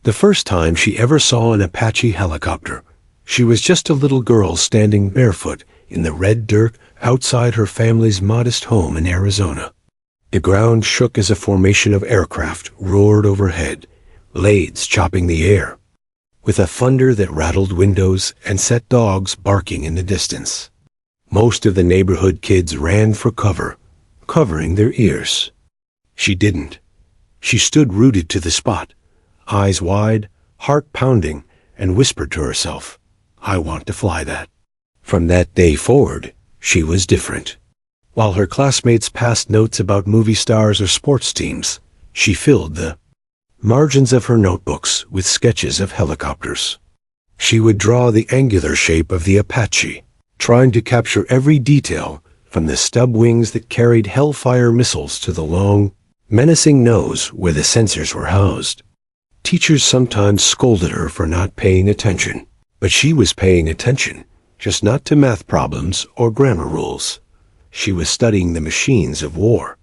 The first time she ever saw an Apache helicopter, she was just a little girl standing barefoot in the red dirt outside her family's modest home in Arizona. The ground shook as a formation of aircraft roared overhead, blades chopping the air, with a thunder that rattled windows and set dogs barking in the distance. Most of the neighborhood kids ran for cover, covering their ears. She didn't. She stood rooted to the spot, eyes wide, heart pounding, and whispered to herself, "I want to fly that." From that day forward, she was different. While her classmates passed notes about movie stars or sports teams, she filled the margins of her notebooks with sketches of helicopters. She would draw the angular shape of the Apache, trying to capture every detail from the stub wings that carried Hellfire missiles to the long, menacing nose where the sensors were housed. Teachers sometimes scolded her for not paying attention, but she was paying attention, just not to math problems or grammar rules. She was studying the machines of war.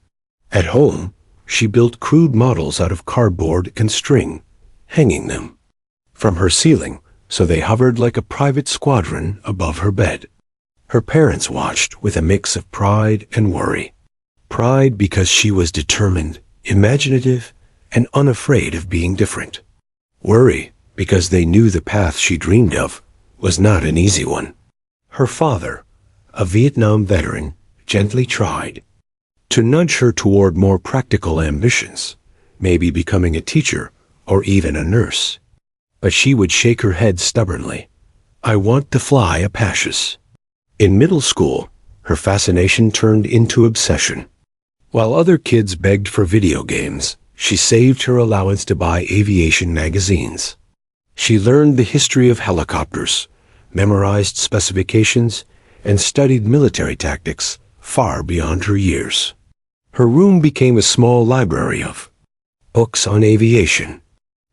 At home, she built crude models out of cardboard and string, hanging them from her ceiling so they hovered like a private squadron above her bed. Her parents watched with a mix of pride and worry. Pride because she was determined, imaginative, and unafraid of being different. Worry because they knew the path she dreamed of was not an easy one. Her father, a Vietnam veteran, gently tried to nudge her toward more practical ambitions, maybe becoming a teacher or even a nurse. But she would shake her head stubbornly. "I want to fly Apaches." In middle school, her fascination turned into obsession. While other kids begged for video games, she saved her allowance to buy aviation magazines. She learned the history of helicopters, memorized specifications, and studied military tactics far beyond her years. Her room became a small library of books on aviation.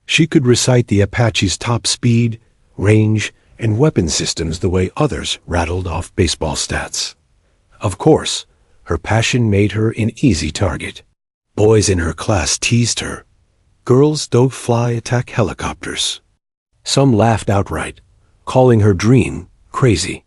She could recite the Apache's top speed, range, and weapon systems the way others rattled off baseball stats. Of course, her passion made her an easy target. Boys in her class teased her. "Girls don't fly attack helicopters." Some laughed outright, calling her dream crazy.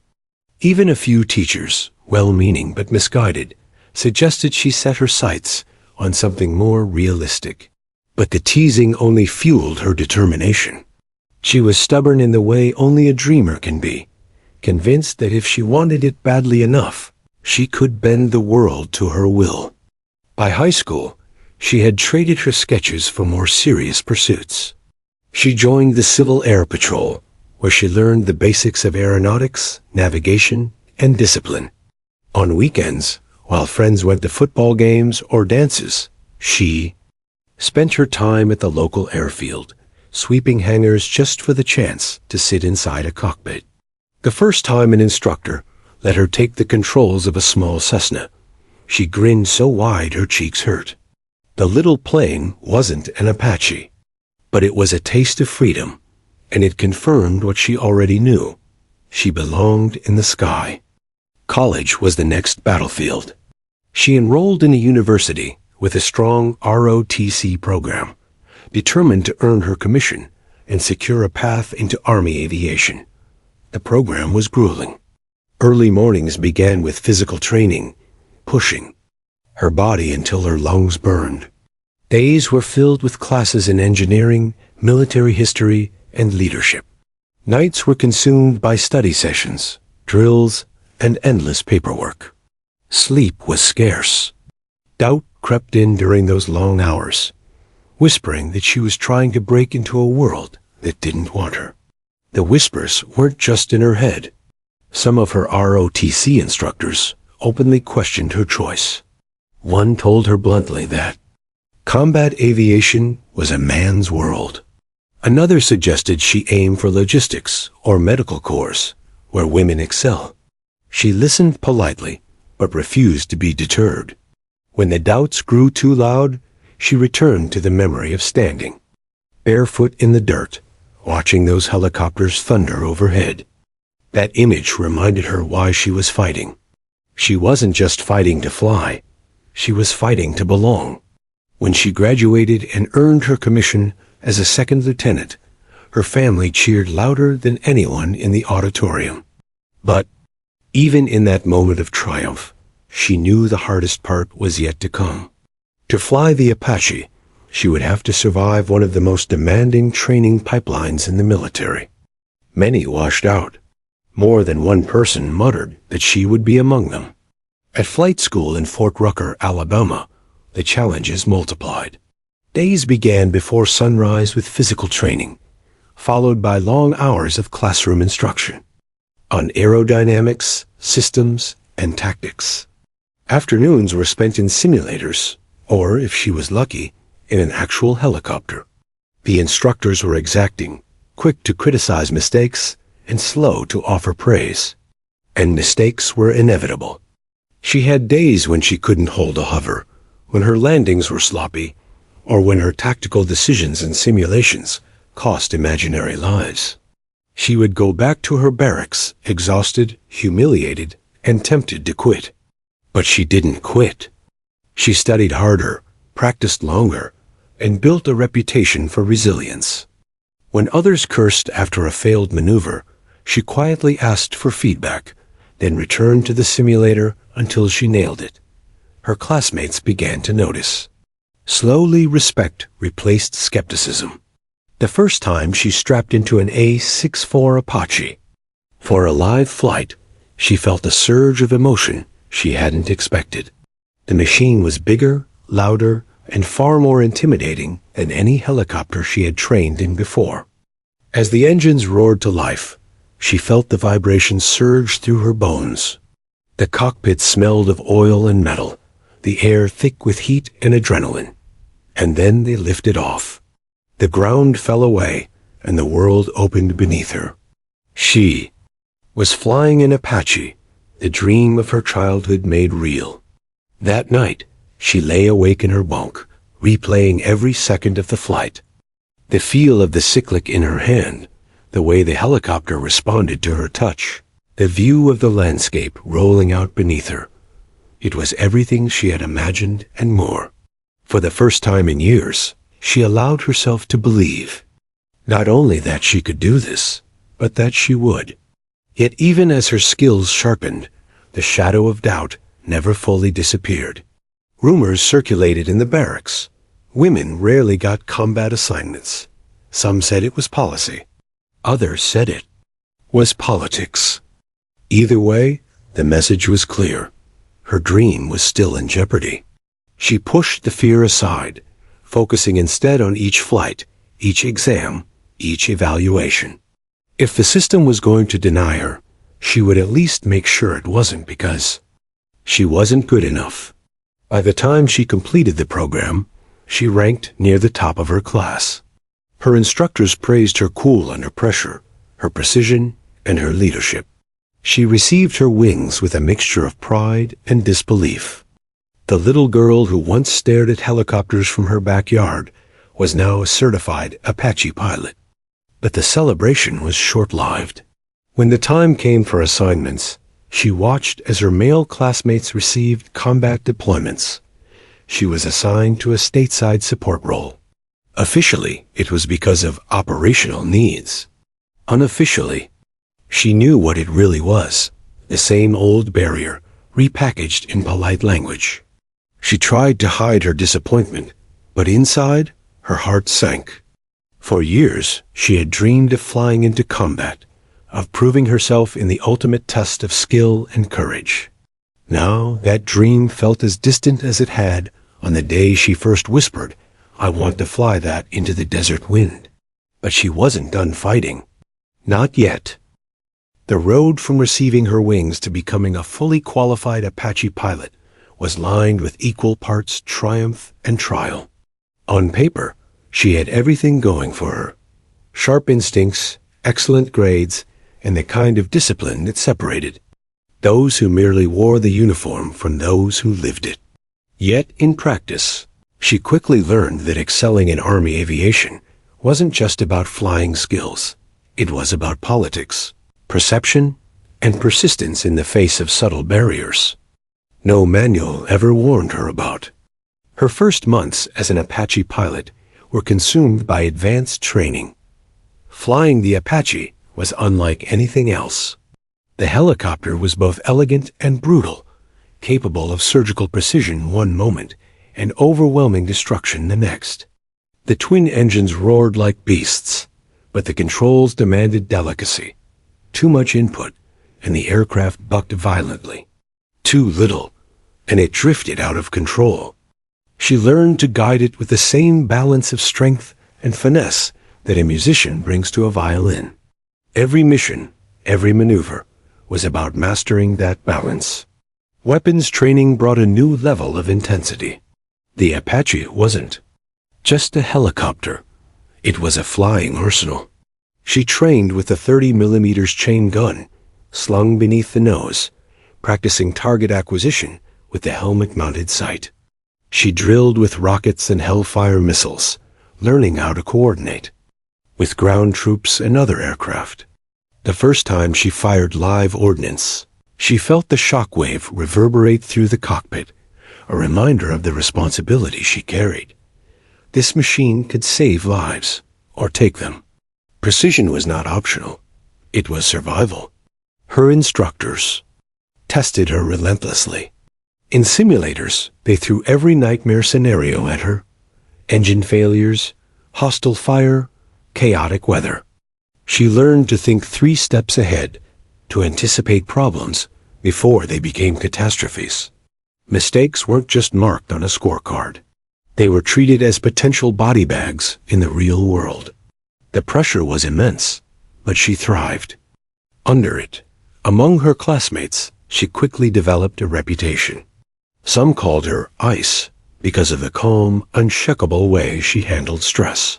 Even a few teachers, well-meaning but misguided, suggested she set her sights on something more realistic. But the teasing only fueled her determination. She was stubborn in the way only a dreamer can be, convinced that if she wanted it badly enough, she could bend the world to her will. By high school, she had traded her sketches for more serious pursuits. She joined the Civil Air Patrol, where she learned the basics of aeronautics, navigation, and discipline. On weekends, while friends went to football games or dances, she spent her time at the local airfield, sweeping hangars just for the chance to sit inside a cockpit. The first time an instructor let her take the controls of a small Cessna, she grinned so wide her cheeks hurt. The little plane wasn't an Apache, but it was a taste of freedom, and it confirmed what she already knew. She belonged in the sky. College was the next battlefield. She enrolled in a university with a strong ROTC program, determined to earn her commission and secure a path into Army aviation. The program was grueling. Early mornings began with physical training, pushing her body until her lungs burned. Days were filled with classes in engineering, military history, and leadership. Nights were consumed by study sessions, drills, and endless paperwork. Sleep was scarce. Doubt crept in during those long hours, whispering that she was trying to break into a world that didn't want her. The whispers weren't just in her head. Some of her ROTC instructors openly questioned her choice. One told her bluntly that combat aviation was a man's world. Another suggested she aim for logistics or medical corps, where women excel. She listened politely, but refused to be deterred. When the doubts grew too loud, she returned to the memory of standing, barefoot in the dirt, watching those helicopters thunder overhead. That image reminded her why she was fighting. She wasn't just fighting to fly. She was fighting to belong. When she graduated and earned her commission as a second lieutenant, her family cheered louder than anyone in the auditorium. But even in that moment of triumph, she knew the hardest part was yet to come. To fly the Apache, she would have to survive one of the most demanding training pipelines in the military. Many washed out. More than one person muttered that she would be among them. At flight school in Fort Rucker, Alabama, the challenges multiplied. Days began before sunrise with physical training, followed by long hours of classroom instruction on aerodynamics, systems, and tactics. Afternoons were spent in simulators, or, if she was lucky, in an actual helicopter. The instructors were exacting, quick to criticize mistakes, and slow to offer praise. And mistakes were inevitable. She had days when she couldn't hold a hover, when her landings were sloppy, or when her tactical decisions and simulations cost imaginary lives. She would go back to her barracks, exhausted, humiliated, and tempted to quit. But she didn't quit. She studied harder, practiced longer, and built a reputation for resilience. When others cursed after a failed maneuver, she quietly asked for feedback, then returned to the simulator until she nailed it. Her classmates began to notice. Slowly, respect replaced skepticism. The first time she strapped into an A-64 Apache. For a live flight, she felt a surge of emotion she hadn't expected. The machine was bigger, louder, and far more intimidating than any helicopter she had trained in before. As the engines roared to life, she felt the vibrations surge through her bones. The cockpit smelled of oil and metal, the air thick with heat and adrenaline. And then they lifted off. The ground fell away, and the world opened beneath her. She was flying an Apache, the dream of her childhood made real. That night, she lay awake in her bunk, replaying every second of the flight. The feel of the cyclic in her hand, the way the helicopter responded to her touch, the view of the landscape rolling out beneath her. It was everything she had imagined and more. For the first time in years, she allowed herself to believe, not only that she could do this, but that she would. Yet even as her skills sharpened, the shadow of doubt never fully disappeared. Rumors circulated in the barracks. Women rarely got combat assignments. Some said it was policy. Others said it was politics. Either way, the message was clear. Her dream was still in jeopardy. She pushed the fear aside, focusing instead on each flight, each exam, each evaluation. If the system was going to deny her, she would at least make sure it wasn't, because she wasn't good enough. By the time she completed the program, she ranked near the top of her class. Her instructors praised her cool under pressure, her precision, and her leadership. She received her wings with a mixture of pride and disbelief. The little girl who once stared at helicopters from her backyard was now a certified Apache pilot. But the celebration was short-lived. When the time came for assignments, she watched as her male classmates received combat deployments. She was assigned to a stateside support role. Officially, it was because of operational needs. Unofficially, she knew what it really was, the same old barrier, repackaged in polite language. She tried to hide her disappointment, but inside, her heart sank. For years, she had dreamed of flying into combat, of proving herself in the ultimate test of skill and courage. Now, that dream felt as distant as it had on the day she first whispered, "I want to fly that into the desert wind." But she wasn't done fighting. Not yet. The road from receiving her wings to becoming a fully qualified Apache pilot was lined with equal parts triumph and trial. On paper, she had everything going for her. Sharp instincts, excellent grades, and the kind of discipline that separated those who merely wore the uniform from those who lived it. Yet, in practice, she quickly learned that excelling in Army aviation wasn't just about flying skills. It was about politics, perception, and persistence in the face of subtle barriers no manual ever warned her about. Her first months as an Apache pilot were consumed by advanced training. Flying the Apache was unlike anything else. The helicopter was both elegant and brutal, capable of surgical precision one moment and overwhelming destruction the next. The twin engines roared like beasts, but the controls demanded delicacy. Too much input, and the aircraft bucked violently. Too little, and it drifted out of control. She learned to guide it with the same balance of strength and finesse that a musician brings to a violin. Every mission, every maneuver, was about mastering that balance. Weapons training brought a new level of intensity. The Apache wasn't just a helicopter. It was a flying arsenal. She trained with a 30mm chain gun, slung beneath the nose, practicing target acquisition with the helmet-mounted sight. She drilled with rockets and Hellfire missiles, learning how to coordinate with ground troops and other aircraft. The first time she fired live ordnance, she felt the shockwave reverberate through the cockpit, a reminder of the responsibility she carried. This machine could save lives, or take them. Precision was not optional. It was survival. Her instructors tested her relentlessly. In simulators, they threw every nightmare scenario at her. Engine failures, hostile fire, chaotic weather. She learned to think 3 steps ahead, to anticipate problems before they became catastrophes. Mistakes weren't just marked on a scorecard. They were treated as potential body bags in the real world. The pressure was immense, but she thrived. Under it, among her classmates, she quickly developed a reputation. Some called her Ice because of the calm, unshakable way she handled stress.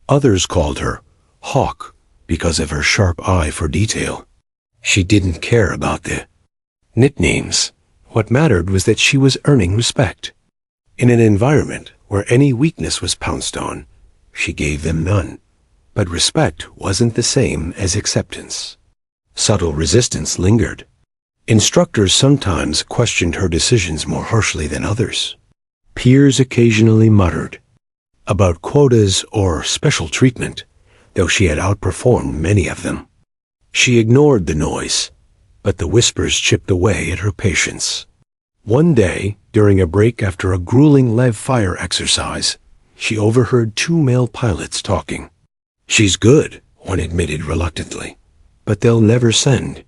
Others called her Hawk because of her sharp eye for detail. She didn't care about the nicknames. What mattered was that she was earning respect. In an environment where any weakness was pounced on, she gave them none. But respect wasn't the same as acceptance. Subtle resistance lingered. Instructors sometimes questioned her decisions more harshly than others. Peers occasionally muttered about quotas or special treatment, though she had outperformed many of them. She ignored the noise, but the whispers chipped away at her patience. One day, during a break after a grueling live fire exercise, she overheard 2 male pilots talking. "She's good," one admitted reluctantly, "but they'll never send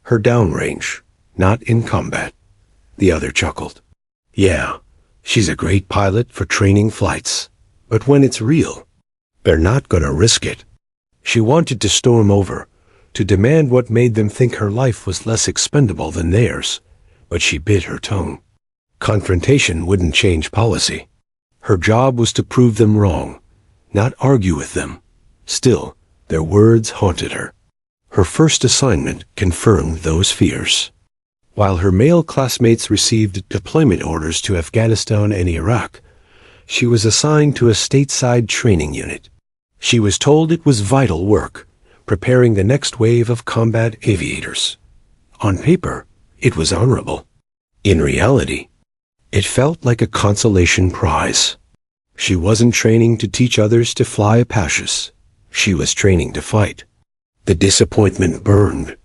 her downrange, not in combat." The other chuckled. "Yeah, she's a great pilot for training flights, but when it's real, they're not gonna risk it." She wanted to storm over, to demand what made them think her life was less expendable than theirs, but she bit her tongue. Confrontation wouldn't change policy. Her job was to prove them wrong, not argue with them. Still, their words haunted her. Her first assignment confirmed those fears. While her male classmates received deployment orders to Afghanistan and Iraq, she was assigned to a stateside training unit. She was told it was vital work, preparing the next wave of combat aviators. On paper, it was honorable. In reality, it felt like a consolation prize. She wasn't training to teach others to fly Apaches. She was training to fight. The disappointment burned.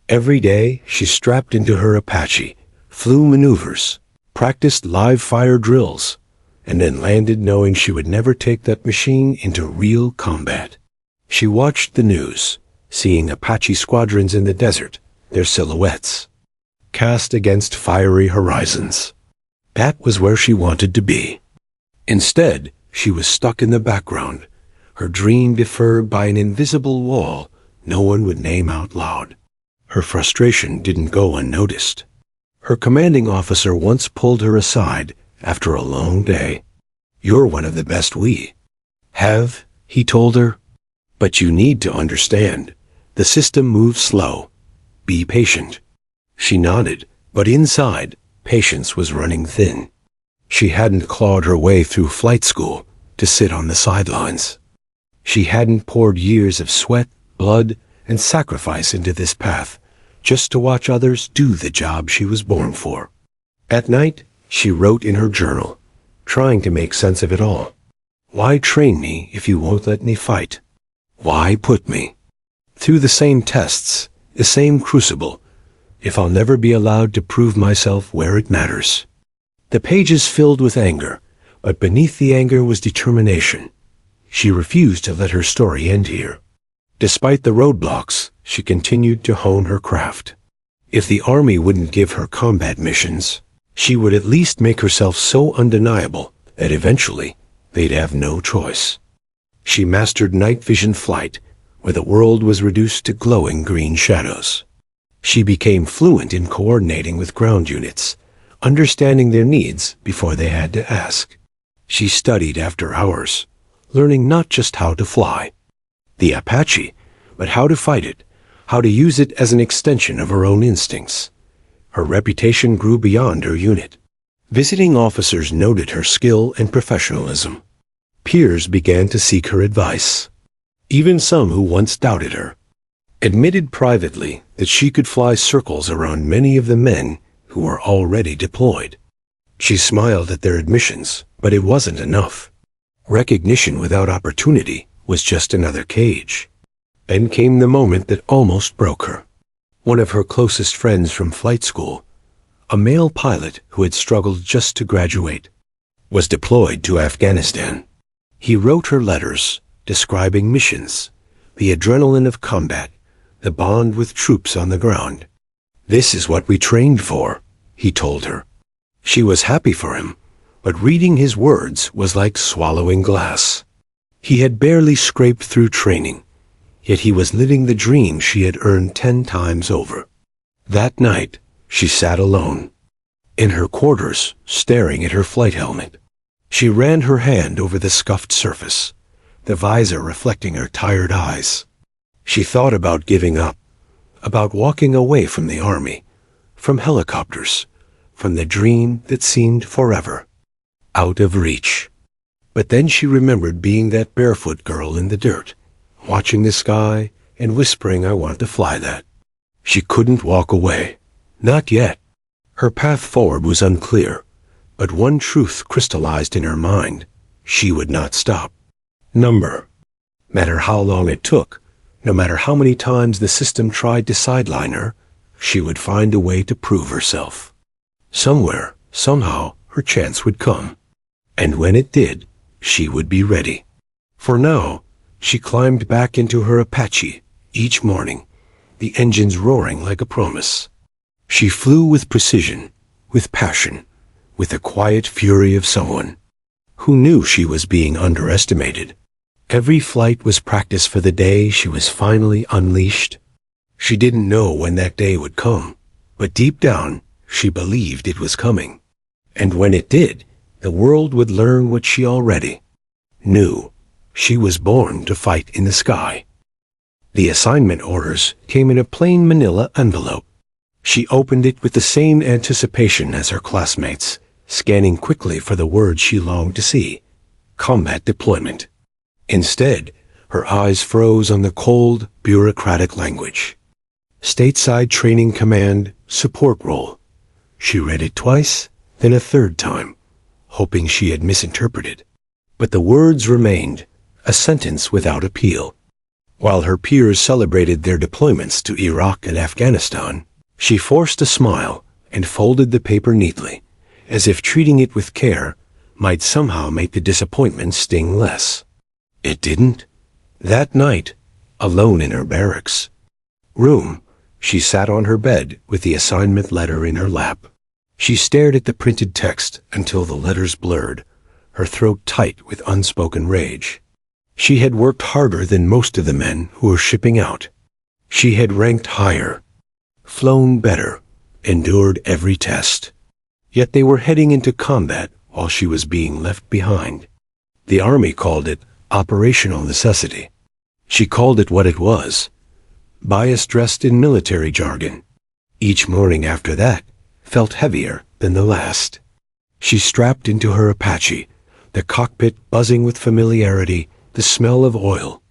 Every day, she strapped into her Apache, flew maneuvers, practiced live fire drills, and then landed knowing she would never take that machine into real combat. She watched the news, seeing Apache squadrons in the desert, their silhouettes cast against fiery horizons. That was where she wanted to be. Instead, she was stuck in the background, her dream deferred by an invisible wall no one would name out loud. Her frustration didn't go unnoticed. Her commanding officer once pulled her aside after a long day. "You're one of the best we have," he told her. "But you need to understand, the system moves slow. Be patient." She nodded, but inside, patience was running thin. She hadn't clawed her way through flight school to sit on the sidelines. She hadn't poured years of sweat, blood, and sacrifice into this path just to watch others do the job she was born for. At night, she wrote in her journal, trying to make sense of it all. Why train me if you won't let me fight? Why put me through the same tests, the same crucible, if I'll never be allowed to prove myself where it matters? The pages filled with anger, but beneath the anger was determination. She refused to let her story end here. Despite the roadblocks, she continued to hone her craft. If the army wouldn't give her combat missions, she would at least make herself so undeniable that eventually they'd have no choice. She mastered night vision flight, where the world was reduced to glowing green shadows. She became fluent in coordinating with ground units, understanding their needs before they had to ask. She studied after hours, learning not just how to fly the Apache, but how to fight it, how to use it as an extension of her own instincts. Her reputation grew beyond her unit. Visiting officers noted her skill and professionalism. Peers began to seek her advice. Even some who once doubted her admitted privately that she could fly circles around many of the men who were already deployed. She smiled at their admissions, but it wasn't enough. Recognition without opportunity was just another cage. Then came the moment that almost broke her. One of her closest friends from flight school, a male pilot who had struggled just to graduate, was deployed to Afghanistan. He wrote her letters describing missions, the adrenaline of combat, the bond with troops on the ground. "This is what we trained for," he told her. She was happy for him, but reading his words was like swallowing glass. He had barely scraped through training, yet he was living the dream she had earned 10 times over. That night, she sat alone, in her quarters, staring at her flight helmet. She ran her hand over the scuffed surface, the visor reflecting her tired eyes. She thought about giving up, about walking away from the army, from helicopters, from the dream that seemed forever out of reach. But then she remembered being that barefoot girl in the dirt, watching the sky and whispering, "I want to fly that." She couldn't walk away. Not yet. Her path forward was unclear, but one truth crystallized in her mind: she would not stop. No matter how long it took, no matter how many times the system tried to sideline her, she would find a way to prove herself. Somewhere, somehow, her chance would come. And when it did, she would be ready. For now, she climbed back into her Apache each morning, the engines roaring like a promise. She flew with precision, with passion, with the quiet fury of someone who knew she was being underestimated. Every flight was practice for the day she was finally unleashed. She didn't know when that day would come, but deep down, she believed it was coming. And when it did, the world would learn what she already knew. She was born to fight in the sky. The assignment orders came in a plain manila envelope. She opened it with the same anticipation as her classmates, scanning quickly for the words she longed to see: combat deployment. Instead, her eyes froze on the cold, bureaucratic language. Stateside Training Command, support role. She read it twice, then a third time, hoping she had misinterpreted. But the words remained, a sentence without appeal. While her peers celebrated their deployments to Iraq and Afghanistan, she forced a smile and folded the paper neatly, as if treating it with care might somehow make the disappointment sting less. It didn't. That night, alone in her barracks room, she sat on her bed with the assignment letter in her lap. She stared at the printed text until the letters blurred, her throat tight with unspoken rage. She had worked harder than most of the men who were shipping out. She had ranked higher, flown better, endured every test. Yet they were heading into combat while she was being left behind. The Army called it operational necessity. She called it what it was: bias dressed in military jargon. Each morning after that felt heavier than the last. She strapped into her Apache, the cockpit buzzing with familiarity, the smell of oil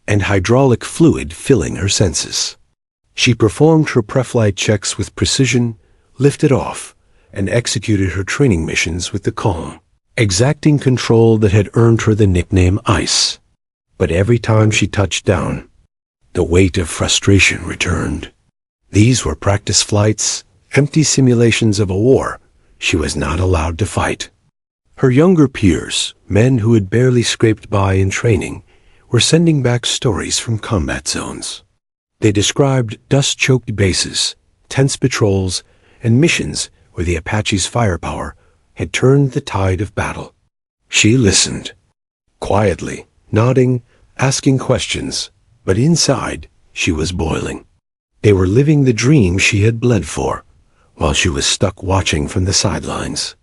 and hydraulic fluid filling her senses. She performed her pre-flight checks with precision, lifted off, and executed her training missions with the calm exacting control that had earned her the nickname Ice. But every time she touched down, the weight of frustration returned. These were practice flights, empty simulations of a war she was not allowed to fight. Her younger peers, men who had barely scraped by in training, were sending back stories from combat zones. They described dust-choked bases, tense patrols, and missions where the Apache's firepower had turned the tide of battle. She listened, quietly, nodding, asking questions, but inside she was boiling. They were living the dream she had bled for, while she was stuck watching from the sidelines.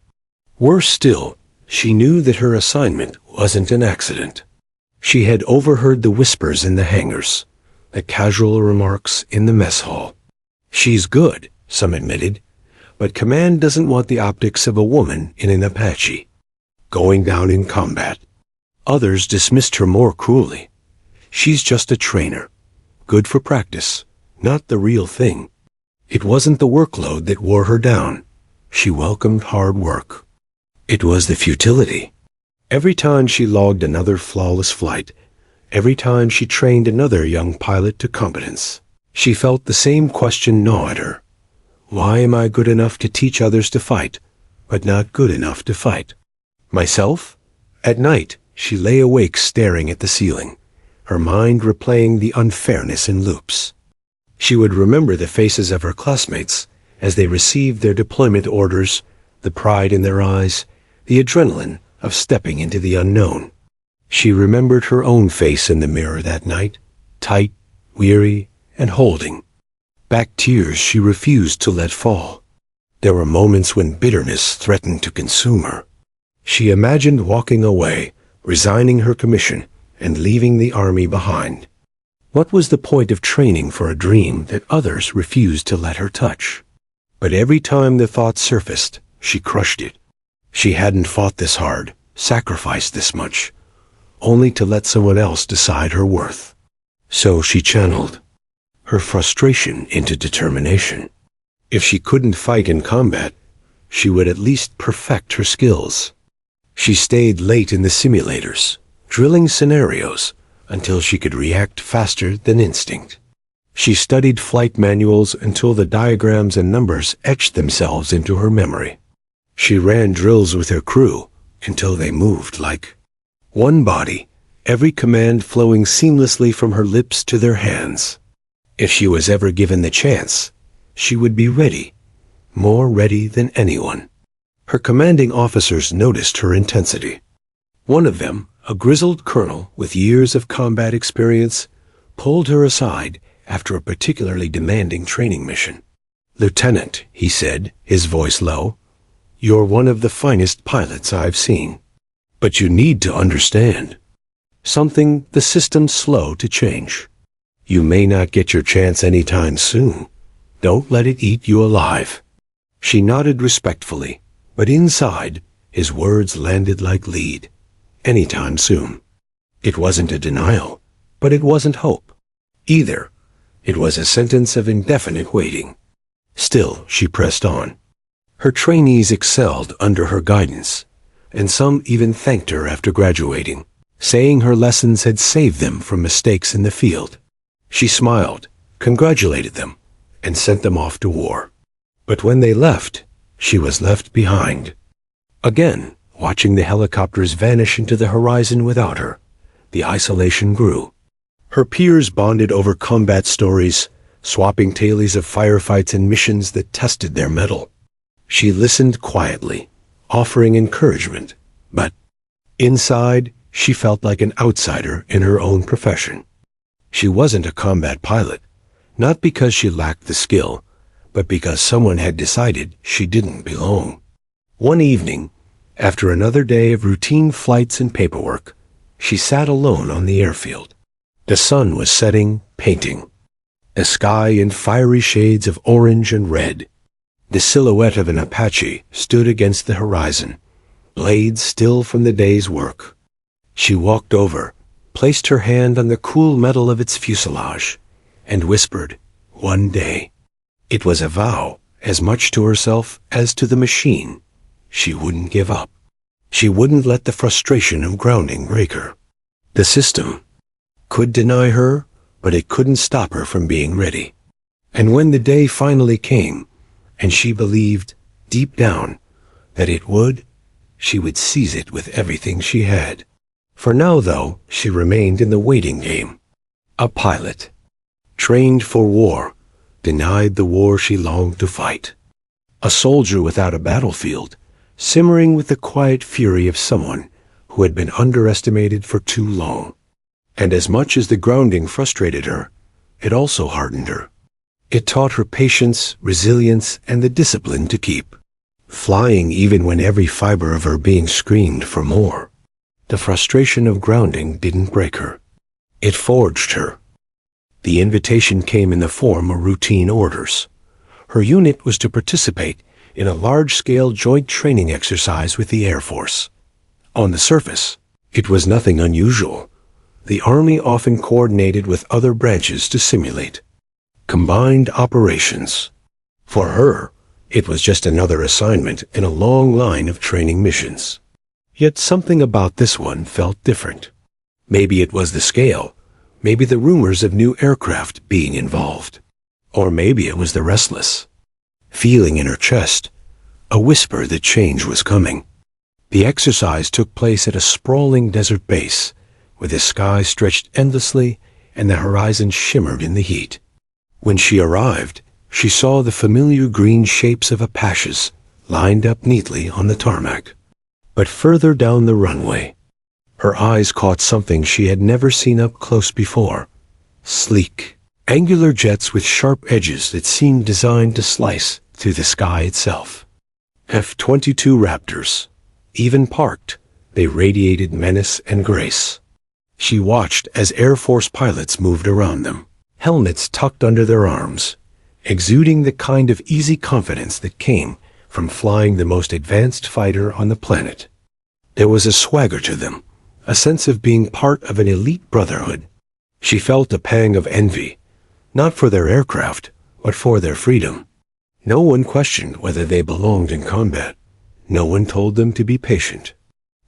Worse still, she knew that her assignment wasn't an accident. She had overheard the whispers in the hangars, the casual remarks in the mess hall. She's good, some admitted, but command doesn't want the optics of a woman in an Apache going down in combat. Others dismissed her more cruelly. She's just a trainer, good for practice, not the real thing. It wasn't the workload that wore her down. She welcomed hard work. It was the futility. Every time she logged another flawless flight, every time she trained another young pilot to competence, she felt the same question gnaw at her. Why am I good enough to teach others to fight, but not good enough to fight? Myself? At night, she lay awake staring at the ceiling, her mind replaying the unfairness in loops. She would remember the faces of her classmates as they received their deployment orders, the pride in their eyes, the adrenaline of stepping into the unknown. She remembered her own face in the mirror that night, tight, weary, and holding back tears she refused to let fall. There were moments when bitterness threatened to consume her. She imagined walking away, resigning her commission, and leaving the army behind. What was the point of training for a dream that others refused to let her touch? But every time the thought surfaced, she crushed it. She hadn't fought this hard, sacrificed this much, only to let someone else decide her worth. So she channeled her frustration into determination. If she couldn't fight in combat, she would at least perfect her skills. She stayed late in the simulators, drilling scenarios until she could react faster than instinct. She studied flight manuals until the diagrams and numbers etched themselves into her memory. She ran drills with her crew until they moved like one body, every command flowing seamlessly from her lips to their hands. If she was ever given the chance, she would be ready, more ready than anyone. Her commanding officers noticed her intensity. One of them, a grizzled colonel with years of combat experience, pulled her aside after a particularly demanding training mission. "Lieutenant," he said, his voice low, "you're one of the finest pilots I've seen. But you need to understand something the system's slow to change. You may not get your chance anytime soon. Don't let it eat you alive." She nodded respectfully, but inside, his words landed like lead. Anytime soon. It wasn't a denial, but it wasn't hope either. It was a sentence of indefinite waiting. Still, she pressed on. Her trainees excelled under her guidance, and some even thanked her after graduating, saying her lessons had saved them from mistakes in the field. She smiled, congratulated them, and sent them off to war. But when they left, she was left behind. Again, watching the helicopters vanish into the horizon without her, the isolation grew. Her peers bonded over combat stories, swapping tales of firefights and missions that tested their mettle. She listened quietly, offering encouragement, but inside, she felt like an outsider in her own profession. She wasn't a combat pilot, not because she lacked the skill, but because someone had decided she didn't belong. One evening, after another day of routine flights and paperwork, she sat alone on the airfield. The sun was setting, painting a sky in fiery shades of orange and red. The silhouette of an Apache stood against the horizon, blades still from the day's work. She walked over, placed her hand on the cool metal of its fuselage, and whispered, "One day." It was a vow, as much to herself as to the machine. She wouldn't give up. She wouldn't let the frustration of grounding break her. The system could deny her, but it couldn't stop her from being ready. And when the day finally came, and she believed, deep down, that it would, she would seize it with everything she had. For now, though, she remained in the waiting game. A pilot, trained for war, denied the war she longed to fight. A soldier without a battlefield, simmering with the quiet fury of someone who had been underestimated for too long. And as much as the grounding frustrated her, it also hardened her. It taught her patience, resilience, and the discipline to keep flying even when every fiber of her being screamed for more. The frustration of grounding didn't break her. It forged her. The invitation came in the form of routine orders. Her unit was to participate in a large-scale joint training exercise with the Air Force. On the surface, it was nothing unusual. The Army often coordinated with other branches to simulate combined operations. For her, it was just another assignment in a long line of training missions. Yet something about this one felt different. Maybe it was the scale, maybe the rumors of new aircraft being involved, or maybe it was the restless feeling in her chest, a whisper that change was coming. The exercise took place at a sprawling desert base, where the sky stretched endlessly and the horizon shimmered in the heat. When she arrived, she saw the familiar green shapes of Apaches lined up neatly on the tarmac. But further down the runway, her eyes caught something she had never seen up close before. Sleek, angular jets with sharp edges that seemed designed to slice through the sky itself. F-22 Raptors. Even parked, they radiated menace and grace. She watched as Air Force pilots moved around them, helmets tucked under their arms, exuding the kind of easy confidence that came from flying the most advanced fighter on the planet. There was a swagger to them, a sense of being part of an elite brotherhood. She felt a pang of envy, not for their aircraft, but for their freedom. No one questioned whether they belonged in combat. No one told them to be patient.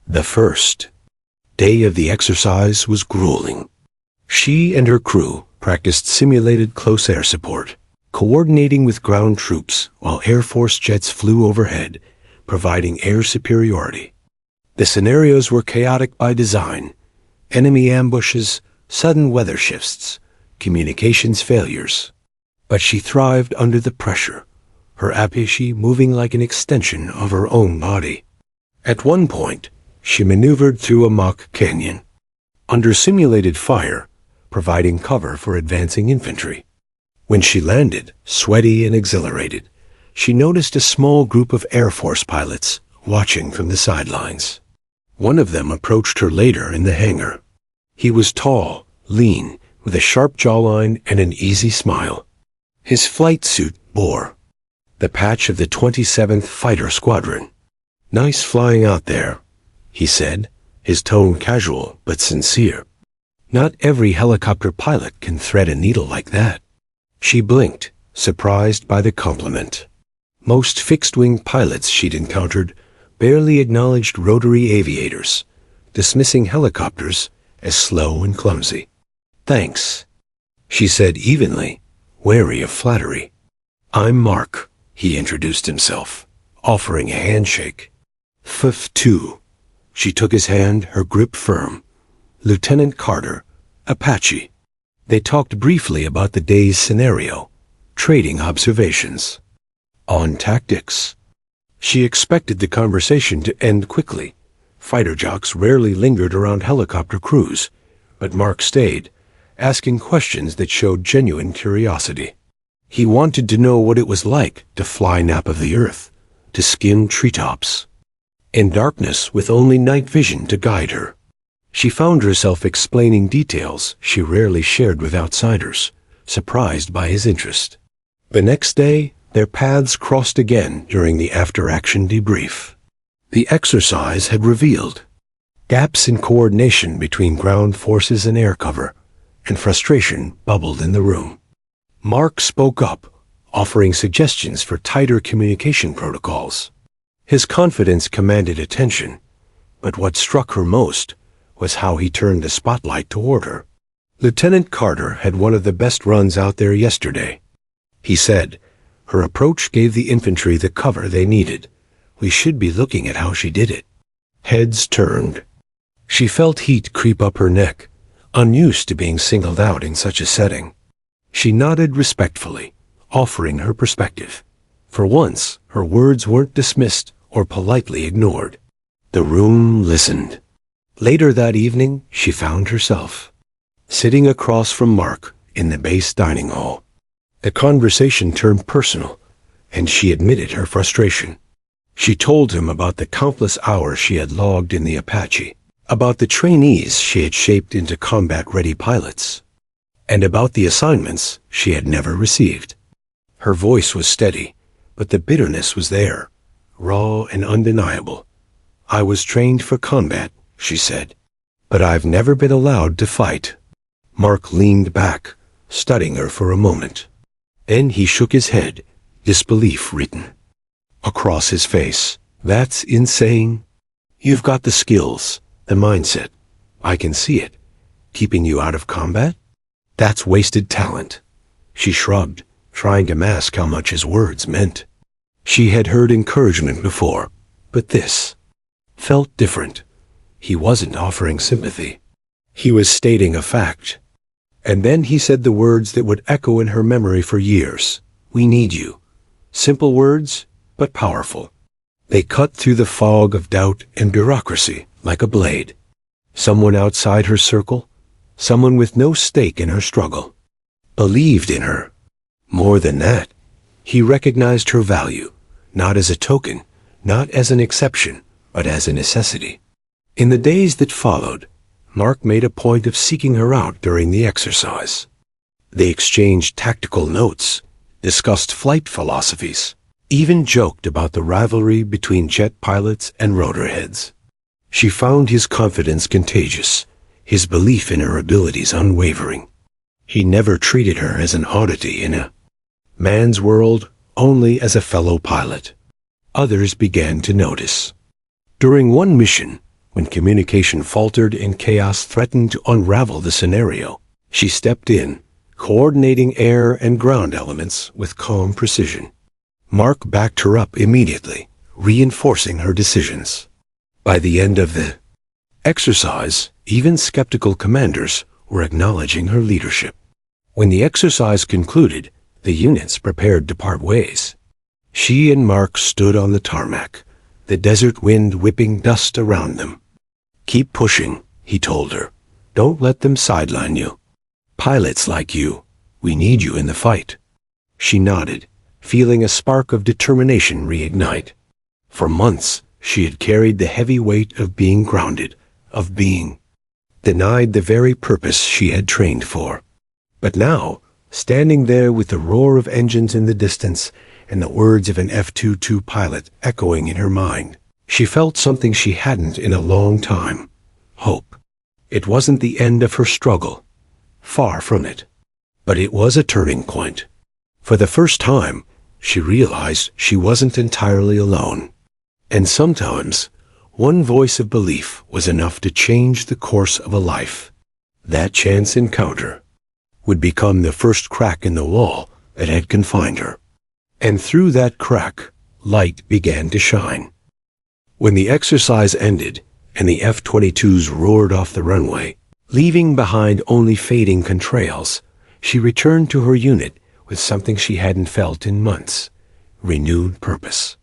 The first day of the exercise was grueling. She and her crew practiced simulated close air support, coordinating with ground troops while Air Force jets flew overhead, providing air superiority. The scenarios were chaotic by design: enemy ambushes, sudden weather shifts, communications failures. But she thrived under the pressure, her Apache moving like an extension of her own body. At one point, she maneuvered through a mock canyon, under simulated fire, providing cover for advancing infantry. When she landed, sweaty and exhilarated, she noticed a small group of Air Force pilots watching from the sidelines. One of them approached her later in the hangar. He was tall, lean, with a sharp jawline and an easy smile. His flight suit bore the patch of the 27th Fighter Squadron. "Nice flying out there," he said, his tone casual but sincere. Not every helicopter pilot can thread a needle like that. She blinked, surprised by the compliment. Most fixed-wing pilots she'd encountered barely acknowledged rotary aviators, dismissing helicopters as slow and clumsy. "Thanks," she said evenly, wary of flattery. "I'm Mark," he introduced himself, offering a handshake. "F-22." She took his hand, her grip firm. "Lieutenant Carter, Apache." They talked briefly about the day's scenario, trading observations on tactics. She expected the conversation to end quickly. Fighter jocks rarely lingered around helicopter crews, but Mark stayed, asking questions that showed genuine curiosity. He wanted to know what it was like to fly nap of the earth, to skim treetops in darkness with only night vision to guide her. She found herself explaining details she rarely shared with outsiders, surprised by his interest. The next day, their paths crossed again during the after-action debrief. The exercise had revealed gaps in coordination between ground forces and air cover, and frustration bubbled in the room. Mark spoke up, offering suggestions for tighter communication protocols. His confidence commanded attention, But what struck her most was how he turned the spotlight toward her. Lieutenant Carter had one of the best runs out there yesterday. He said, her approach gave the infantry the cover they needed. We should be looking at how she did it. Heads turned. She felt heat creep up her neck, unused to being singled out in such a setting. She nodded respectfully, offering her perspective. For once, her words weren't dismissed or politely ignored. The room listened. Later that evening, she found herself sitting across from Mark in the base dining hall. The conversation turned personal, and she admitted her frustration. She told him about the countless hours she had logged in the Apache, about the trainees she had shaped into combat-ready pilots, and about the assignments she had never received. Her voice was steady, but the bitterness was there, raw and undeniable. I was trained for combat, she said, but I've never been allowed to fight. Mark leaned back, studying her for a moment. Then he shook his head, disbelief written across his face. That's insane. You've got the skills, the mindset. I can see it. Keeping you out of combat? That's wasted talent. She shrugged, trying to mask how much his words meant. She had heard encouragement before, but this felt different. He wasn't offering sympathy. He was stating a fact. And then he said the words that would echo in her memory for years. We need you. Simple words, but powerful. They cut through the fog of doubt and bureaucracy like a blade. Someone outside her circle, someone with no stake in her struggle, believed in her. More than that, he recognized her value, not as a token, not as an exception, but as a necessity. In the days that followed, Mark made a point of seeking her out during the exercise. They exchanged tactical notes, discussed flight philosophies, even joked about the rivalry between jet pilots and rotorheads. She found his confidence contagious, his belief in her abilities unwavering. He never treated her as an oddity in a man's world, only as a fellow pilot. Others began to notice. During one mission, when communication faltered and chaos threatened to unravel the scenario, she stepped in, coordinating air and ground elements with calm precision. Mark backed her up immediately, reinforcing her decisions. By the end of the exercise, even skeptical commanders were acknowledging her leadership. When the exercise concluded, the units prepared to part ways. She and Mark stood on the tarmac, the desert wind whipping dust around them. Keep pushing, he told her. Don't let them sideline you. Pilots like you, we need you in the fight. She nodded, feeling a spark of determination reignite. For months, she had carried the heavy weight of being grounded, of being denied the very purpose she had trained for. But now, standing there with the roar of engines in the distance and the words of an F-22 pilot echoing in her mind, she felt something she hadn't in a long time. Hope. It wasn't the end of her struggle. Far from it. But it was a turning point. For the first time, she realized she wasn't entirely alone. And sometimes, one voice of belief was enough to change the course of a life. That chance encounter would become the first crack in the wall that had confined her. And through that crack, light began to shine. When the exercise ended and the F-22s roared off the runway, leaving behind only fading contrails, she returned to her unit with something she hadn't felt in months: renewed purpose.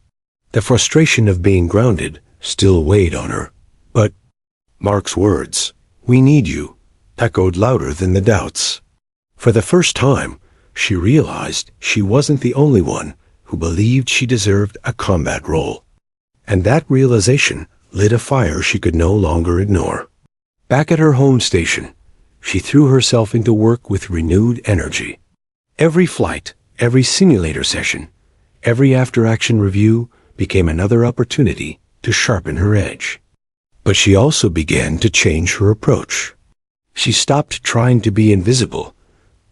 The frustration of being grounded still weighed on her, but Mark's words, "We need you," echoed louder than the doubts. For the first time, she realized she wasn't the only one who believed she deserved a combat role. And that realization lit a fire she could no longer ignore. Back at her home station, she threw herself into work with renewed energy. Every flight, every simulator session, every after-action review became another opportunity to sharpen her edge. But she also began to change her approach. She stopped trying to be invisible,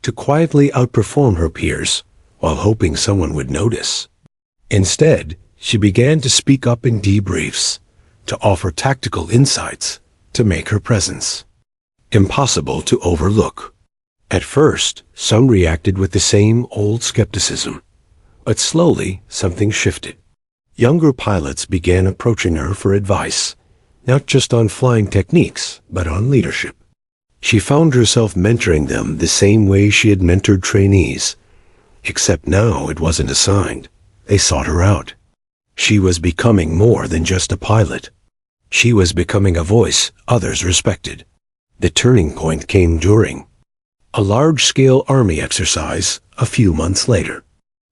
to quietly outperform her peers while hoping someone would notice. Instead, she began to speak up in debriefs, to offer tactical insights, to make her presence impossible to overlook. At first, some reacted with the same old skepticism, but slowly something shifted. Younger pilots began approaching her for advice, not just on flying techniques, but on leadership. She found herself mentoring them the same way she had mentored trainees, except now it wasn't assigned. They sought her out. She was becoming more than just a pilot. She was becoming a voice others respected. The turning point came during a large-scale Army exercise a few months later.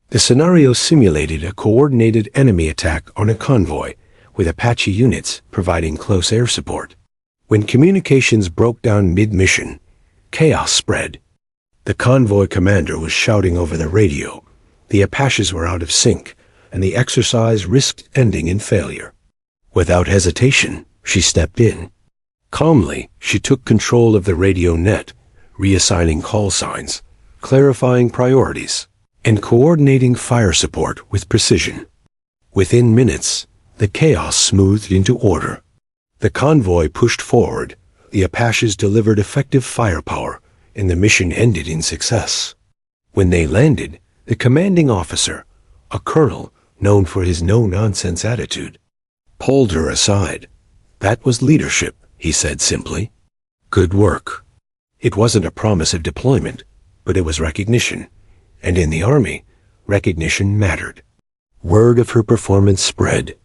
The scenario simulated a coordinated enemy attack on a convoy, with Apache units providing close air support. When communications broke down mid-mission, chaos spread. The convoy commander was shouting over the radio. The Apaches were out of sync, and the exercise risked ending in failure. Without hesitation, she stepped in. Calmly, she took control of the radio net, reassigning call signs, clarifying priorities, and coordinating fire support with precision. Within minutes, the chaos smoothed into order. The convoy pushed forward, the Apaches delivered effective firepower, and the mission ended in success. When they landed, the commanding officer, a colonel known for his no-nonsense attitude, pulled her aside. "That was leadership," he said simply. "Good work." It wasn't a promise of deployment, but it was recognition. And in the Army, recognition mattered. Word of her performance spread.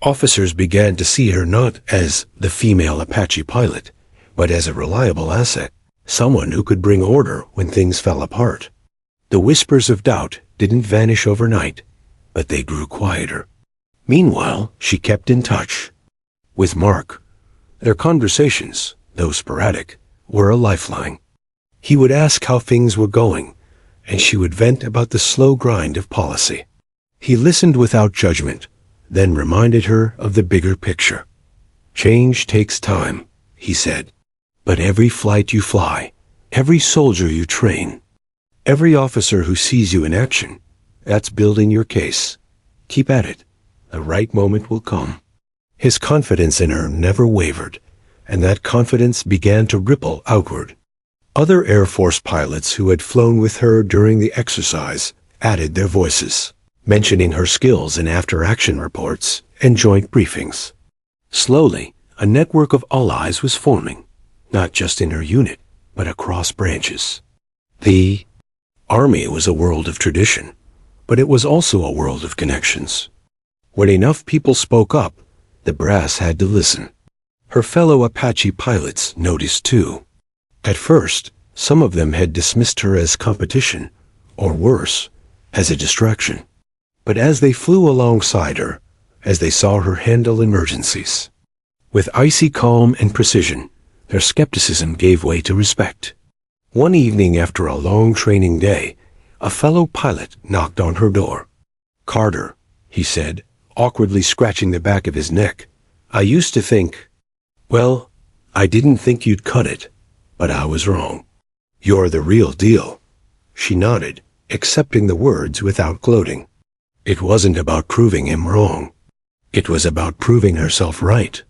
Officers began to see her not as the female Apache pilot, but as a reliable asset, someone who could bring order when things fell apart. The whispers of doubt didn't vanish overnight, but they grew quieter. Meanwhile, she kept in touch with Mark. Their conversations, though sporadic, were a lifeline. He would ask how things were going, and she would vent about the slow grind of policy. He listened without judgment, then reminded her of the bigger picture. "Change takes time," he said. "But every flight you fly, every soldier you train, every officer who sees you in action, that's building your case. Keep at it. The right moment will come." His confidence in her never wavered, and that confidence began to ripple outward. Other Air Force pilots who had flown with her during the exercise added their voices, mentioning her skills in after-action reports and joint briefings. Slowly, a network of allies was forming, not just in her unit, but across branches. The Army was a world of tradition, but it was also a world of connections. When enough people spoke up, the brass had to listen. Her fellow Apache pilots noticed too. At first, some of them had dismissed her as competition, or worse, as a distraction. But as they flew alongside her, as they saw her handle emergencies, with icy calm and precision, their skepticism gave way to respect. One evening after a long training day, a fellow pilot knocked on her door. "Carter," he said, awkwardly scratching the back of his neck. "I used to think, well, I didn't think you'd cut it, but I was wrong. You're the real deal." She nodded, accepting the words without gloating. It wasn't about proving him wrong. It was about proving herself right.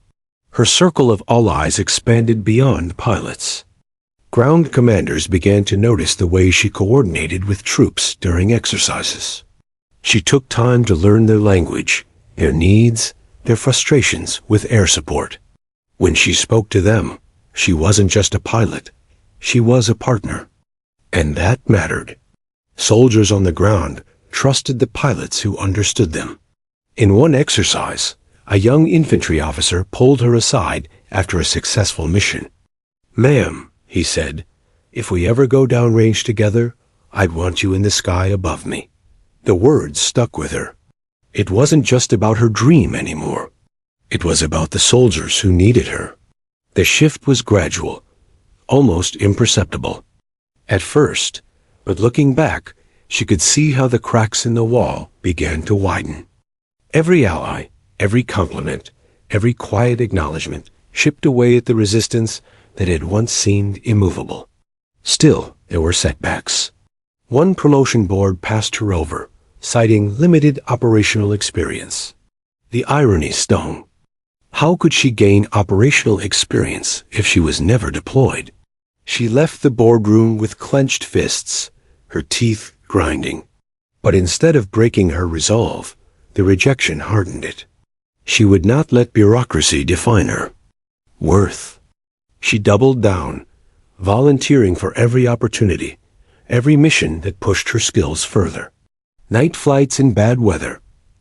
Her circle of allies expanded beyond pilots. Ground commanders began to notice the way she coordinated with troops during exercises. She took time to learn their language, their needs, their frustrations with air support. When she spoke to them, she wasn't just a pilot. She was a partner. And that mattered. Soldiers on the ground trusted the pilots who understood them. In one exercise, a young infantry officer pulled her aside after a successful mission. "Ma'am," he said, "if we ever go downrange together, I'd want you in the sky above me." The words stuck with her. It wasn't just about her dream anymore. It was about the soldiers who needed her. The shift was gradual, almost imperceptible at first, but looking back, she could see how the cracks in the wall began to widen. Every ally, every compliment, every quiet acknowledgement chipped away at the resistance that had once seemed immovable. Still, there were setbacks. One promotion board passed her over, citing limited operational experience. The irony stung. How could she gain operational experience if she was never deployed? She left the boardroom with clenched fists, her teeth grinding. But instead of breaking her resolve, the rejection hardened it. She would not let bureaucracy define her worth. She doubled down, volunteering for every opportunity, every mission that pushed her skills further. Night flights in bad weather,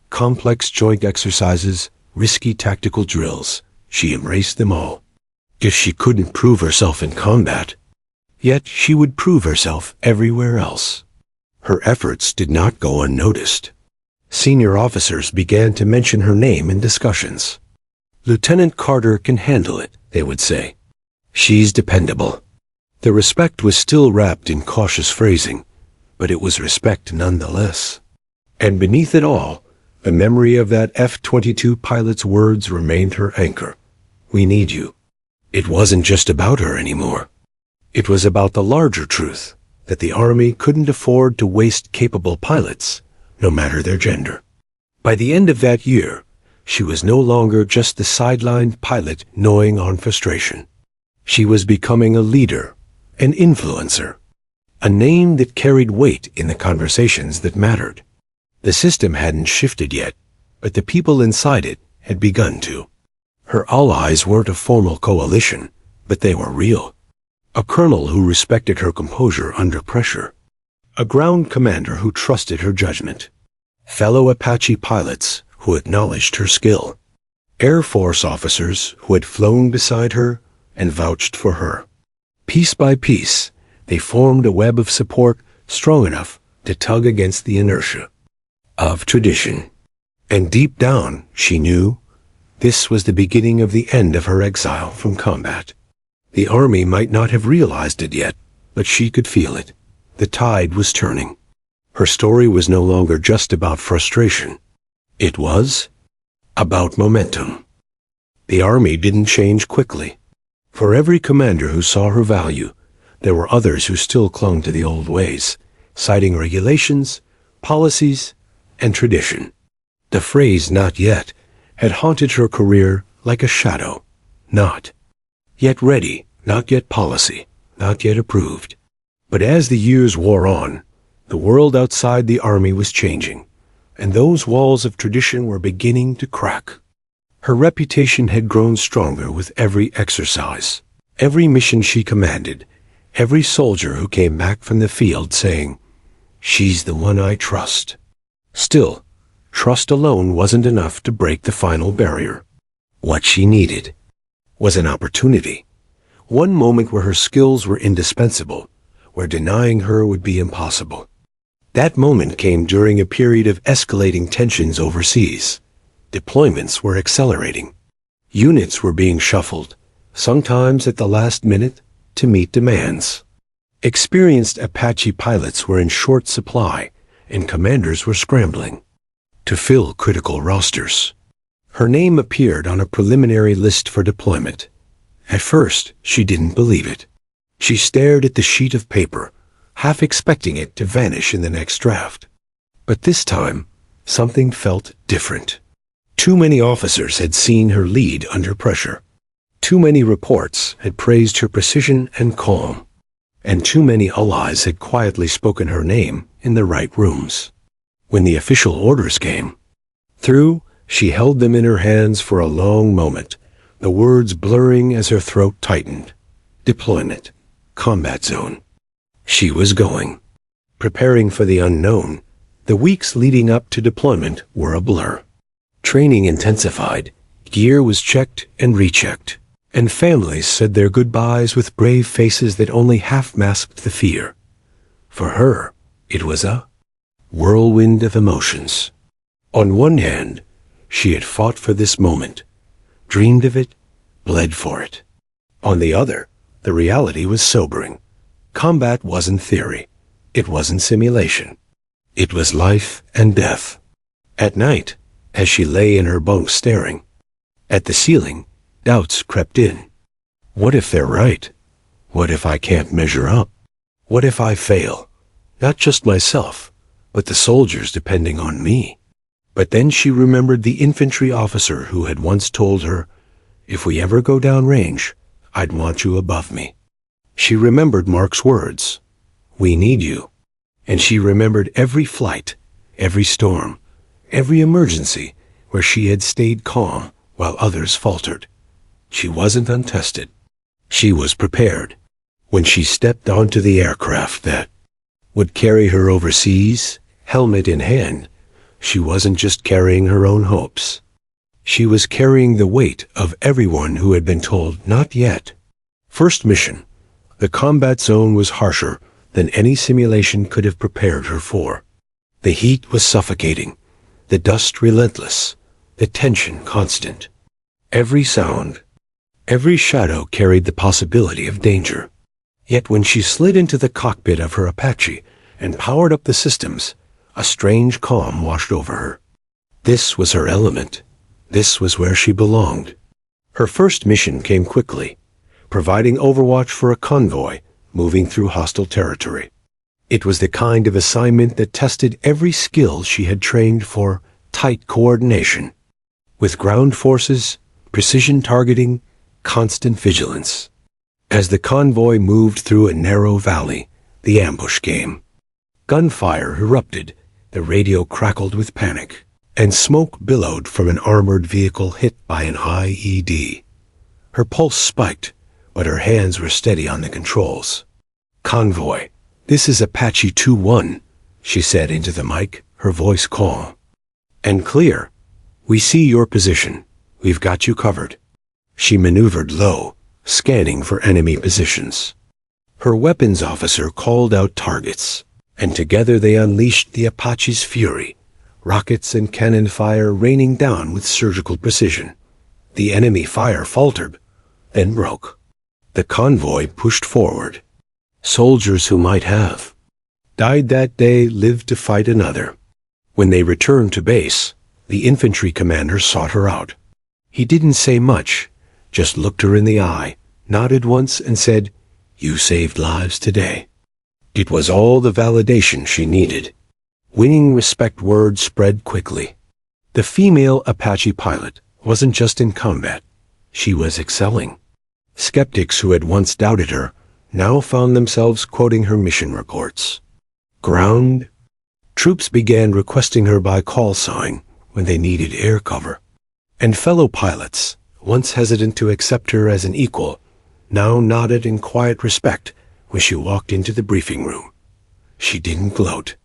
complex joint exercises, risky tactical drills, she embraced them all. If she couldn't prove herself in combat, yet she would prove herself everywhere else. Her efforts did not go unnoticed. Senior officers began to mention her name in discussions. "Lieutenant Carter can handle it," they would say. "She's dependable." The respect was still wrapped in cautious phrasing, but it was respect nonetheless. And beneath it all, the memory of that F-22 pilot's words remained her anchor. "We need you." It wasn't just about her anymore. It was about the larger truth that the Army couldn't afford to waste capable pilots, no matter their gender. By the end of that year, she was no longer just the sidelined pilot gnawing on frustration. She was becoming a leader, an influencer, a name that carried weight in the conversations that mattered. The system hadn't shifted yet, but the people inside it had begun to. Her allies weren't a formal coalition, but they were real. A colonel who respected her composure under pressure. A ground commander who trusted her judgment. Fellow Apache pilots who acknowledged her skill. Air Force officers who had flown beside her and vouched for her. Piece by piece, they formed a web of support strong enough to tug against the inertia of tradition. And deep down, she knew, this was the beginning of the end of her exile from combat. The Army might not have realized it yet, but she could feel it. The tide was turning. Her story was no longer just about frustration. It was about momentum. The Army didn't change quickly. For every commander who saw her value, there were others who still clung to the old ways, citing regulations, policies, and tradition. The phrase "not yet" had haunted her career like a shadow. Not yet ready, not yet policy, not yet approved. But as the years wore on, the world outside the Army was changing, and those walls of tradition were beginning to crack. Her reputation had grown stronger with every exercise, every mission she commanded, every soldier who came back from the field saying, "She's the one I trust." Still, trust alone wasn't enough to break the final barrier. What she needed was an opportunity. One moment where her skills were indispensable, where denying her would be impossible. That moment came during a period of escalating tensions overseas. Deployments were accelerating. Units were being shuffled, sometimes at the last minute, to meet demands. Experienced Apache pilots were in short supply, and commanders were scrambling to fill critical rosters. Her name appeared on a preliminary list for deployment. At first, she didn't believe it. She stared at the sheet of paper, half expecting it to vanish in the next draft. But this time, something felt different. Too many officers had seen her lead under pressure. Too many reports had praised her precision and calm. And too many allies had quietly spoken her name in the right rooms. When the official orders came through, she held them in her hands for a long moment, the words blurring as her throat tightened. Deployment. Combat zone. She was going. Preparing for the unknown, the weeks leading up to deployment were a blur. Training intensified, gear was checked and rechecked, and families said their goodbyes with brave faces that only half masked the fear. For her, it was a whirlwind of emotions. On one hand, she had fought for this moment, dreamed of it, bled for it. On the other, the reality was sobering. Combat wasn't theory. It wasn't simulation. It was life and death. At night, as she lay in her bunk staring at the ceiling, doubts crept in. What if they're right? What if I can't measure up? What if I fail? Not just myself, but the soldiers depending on me. But then she remembered the infantry officer who had once told her, If we ever go down range, I'd want you above me." She remembered Mark's words. "We need you." And she remembered every flight, every storm, every emergency where she had stayed calm while others faltered. She wasn't untested. She was prepared. When she stepped onto the aircraft that would carry her overseas, helmet in hand, she wasn't just carrying her own hopes. She was carrying the weight of everyone who had been told not yet. First mission. The combat zone was harsher than any simulation could have prepared her for. The heat was suffocating, the dust relentless, the tension constant. Every sound, every shadow carried the possibility of danger. Yet when she slid into the cockpit of her Apache and powered up the systems, a strange calm washed over her. This was her element. This was where she belonged. Her first mission came quickly, providing overwatch for a convoy moving through hostile territory. It was the kind of assignment that tested every skill she had trained for: tight coordination, with ground forces, precision targeting, constant vigilance. As the convoy moved through a narrow valley, the ambush came. Gunfire erupted, the radio crackled with panic, and smoke billowed from an armored vehicle hit by an IED. Her pulse spiked, but her hands were steady on the controls. "Convoy, this is Apache 2-1, she said into the mic, her voice calm. "And clear. We see your position. We've got you covered." She maneuvered low, scanning for enemy positions. Her weapons officer called out targets, and together they unleashed the Apache's fury, rockets and cannon fire raining down with surgical precision. The enemy fire faltered, then broke. The convoy pushed forward. Soldiers who might have died that day lived to fight another. When they returned to base, the infantry commander sought her out. He didn't say much, just looked her in the eye, nodded once and said, "You saved lives today." It was all the validation she needed. Winning respect word spread quickly. The female Apache pilot wasn't just in combat. She was excelling. Skeptics who had once doubted her now found themselves quoting her mission reports. Ground troops began requesting her by call sign when they needed air cover. And fellow pilots, once hesitant to accept her as an equal, now nodded in quiet respect when she walked into the briefing room. She didn't gloat.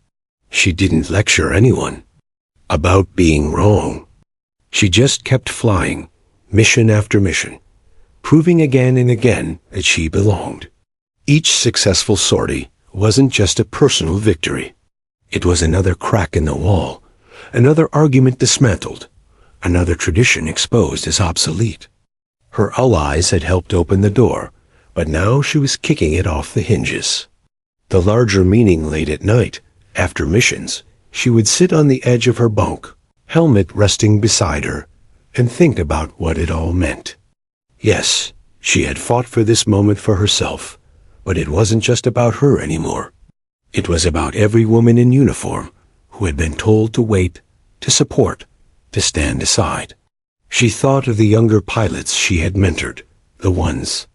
She didn't lecture anyone about being wrong. She just kept flying, mission after mission, proving again and again that she belonged. Each successful sortie wasn't just a personal victory. It was another crack in the wall, another argument dismantled, another tradition exposed as obsolete. Her allies had helped open the door, but now she was kicking it off the hinges. The larger meaning late at night, after missions, she would sit on the edge of her bunk, helmet resting beside her, and think about what it all meant. Yes, she had fought for this moment for herself, but it wasn't just about her anymore. It was about every woman in uniform who had been told to wait, to support, to stand aside. She thought of the younger pilots she had mentored, the ones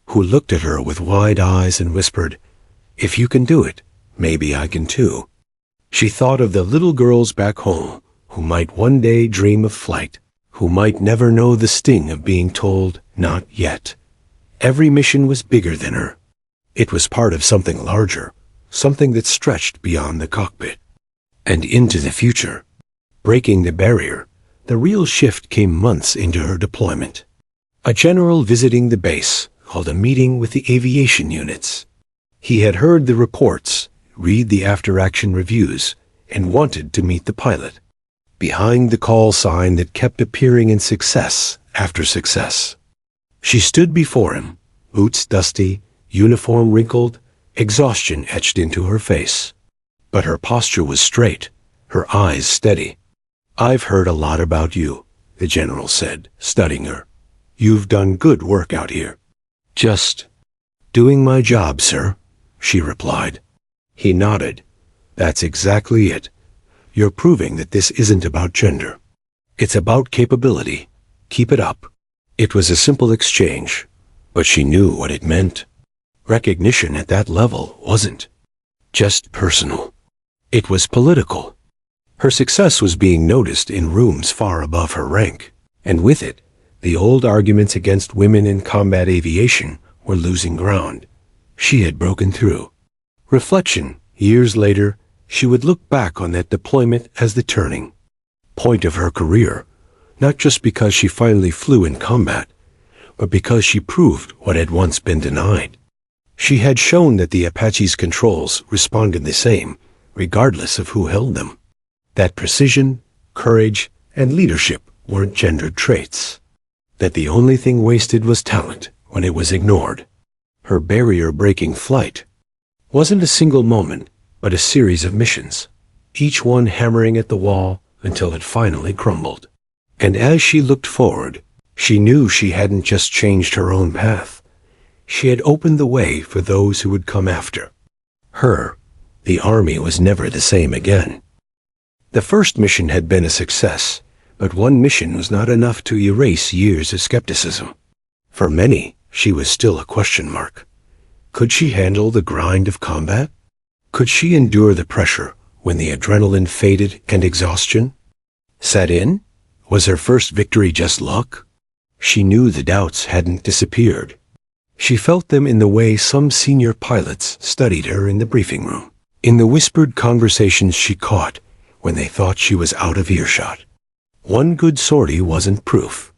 who looked at her with wide eyes and whispered, "If you can do it, maybe I can too." She thought of the little girls back home who might one day dream of flight, who might never know the sting of being told, "Not yet." Every mission was bigger than her. It was part of something larger, something that stretched beyond the cockpit and into the future. Breaking the barrier, the real shift came months into her deployment. A general visiting the base called a meeting with the aviation units. He had heard the reports, read the after-action reviews, and wanted to meet the pilot. Behind the call sign that kept appearing in success after success. She stood before him, boots dusty, uniform wrinkled, exhaustion etched into her face. But her posture was straight, her eyes steady. "I've heard a lot about you," the general said, studying her. "You've done good work out here." "Just doing my job, sir," she replied. He nodded. "That's exactly it. You're proving that this isn't about gender. It's about capability. Keep it up." It was a simple exchange, but she knew what it meant. Recognition at that level wasn't just personal. It was political. Her success was being noticed in rooms far above her rank, and with it, the old arguments against women in combat aviation were losing ground. She had broken through. Reflection, years later, she would look back on that deployment as the turning point of her career, not just because she finally flew in combat, but because she proved what had once been denied. She had shown that the Apache's controls responded the same, regardless of who held them. That precision, courage, and leadership weren't gendered traits. That the only thing wasted was talent when it was ignored. Her barrier-breaking flight wasn't a single moment, but a series of missions, each one hammering at the wall until it finally crumbled. And as she looked forward, she knew she hadn't just changed her own path. She had opened the way for those who would come after her. The Army was never the same again. The first mission had been a success, but one mission was not enough to erase years of skepticism. For many, she was still a question mark. Could she handle the grind of combat? Could she endure the pressure when the adrenaline faded and exhaustion set in? Was her first victory just luck? She knew the doubts hadn't disappeared. She felt them in the way some senior pilots studied her in the briefing room, in the whispered conversations she caught when they thought she was out of earshot. One good sortie wasn't proof.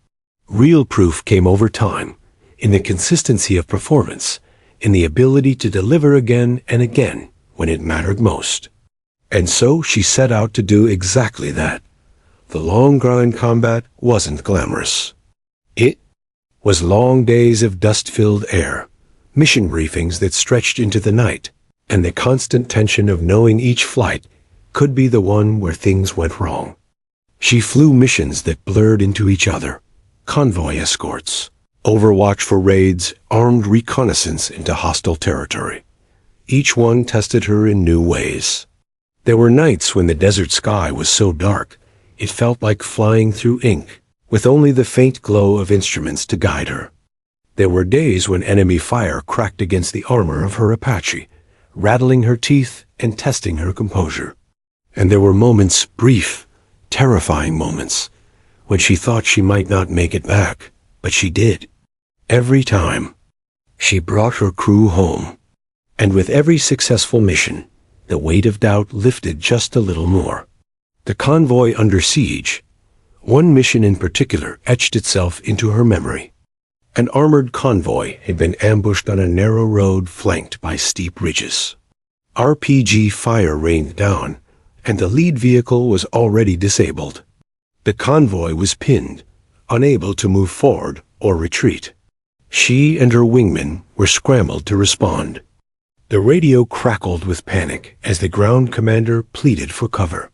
Real proof came over time, in the consistency of performance, in the ability to deliver again and again when it mattered most. And so she set out to do exactly that. The long grind combat wasn't glamorous. It was long days of dust-filled air, mission briefings that stretched into the night, and the constant tension of knowing each flight could be the one where things went wrong. She flew missions that blurred into each other, convoy escorts, overwatch for raids, armed reconnaissance into hostile territory. Each one tested her in new ways. There were nights when the desert sky was so dark, it felt like flying through ink, with only the faint glow of instruments to guide her. There were days when enemy fire cracked against the armor of her Apache, rattling her teeth and testing her composure. And there were moments, brief, terrifying moments, when she thought she might not make it back, but she did. Every time, she brought her crew home. And with every successful mission, the weight of doubt lifted just a little more. The convoy under siege. One mission in particular etched itself into her memory. An armored convoy had been ambushed on a narrow road flanked by steep ridges. RPG fire rained down, and the lead vehicle was already disabled. The convoy was pinned, unable to move forward or retreat. She and her wingmen were scrambled to respond. The radio crackled with panic as the ground commander pleaded for cover.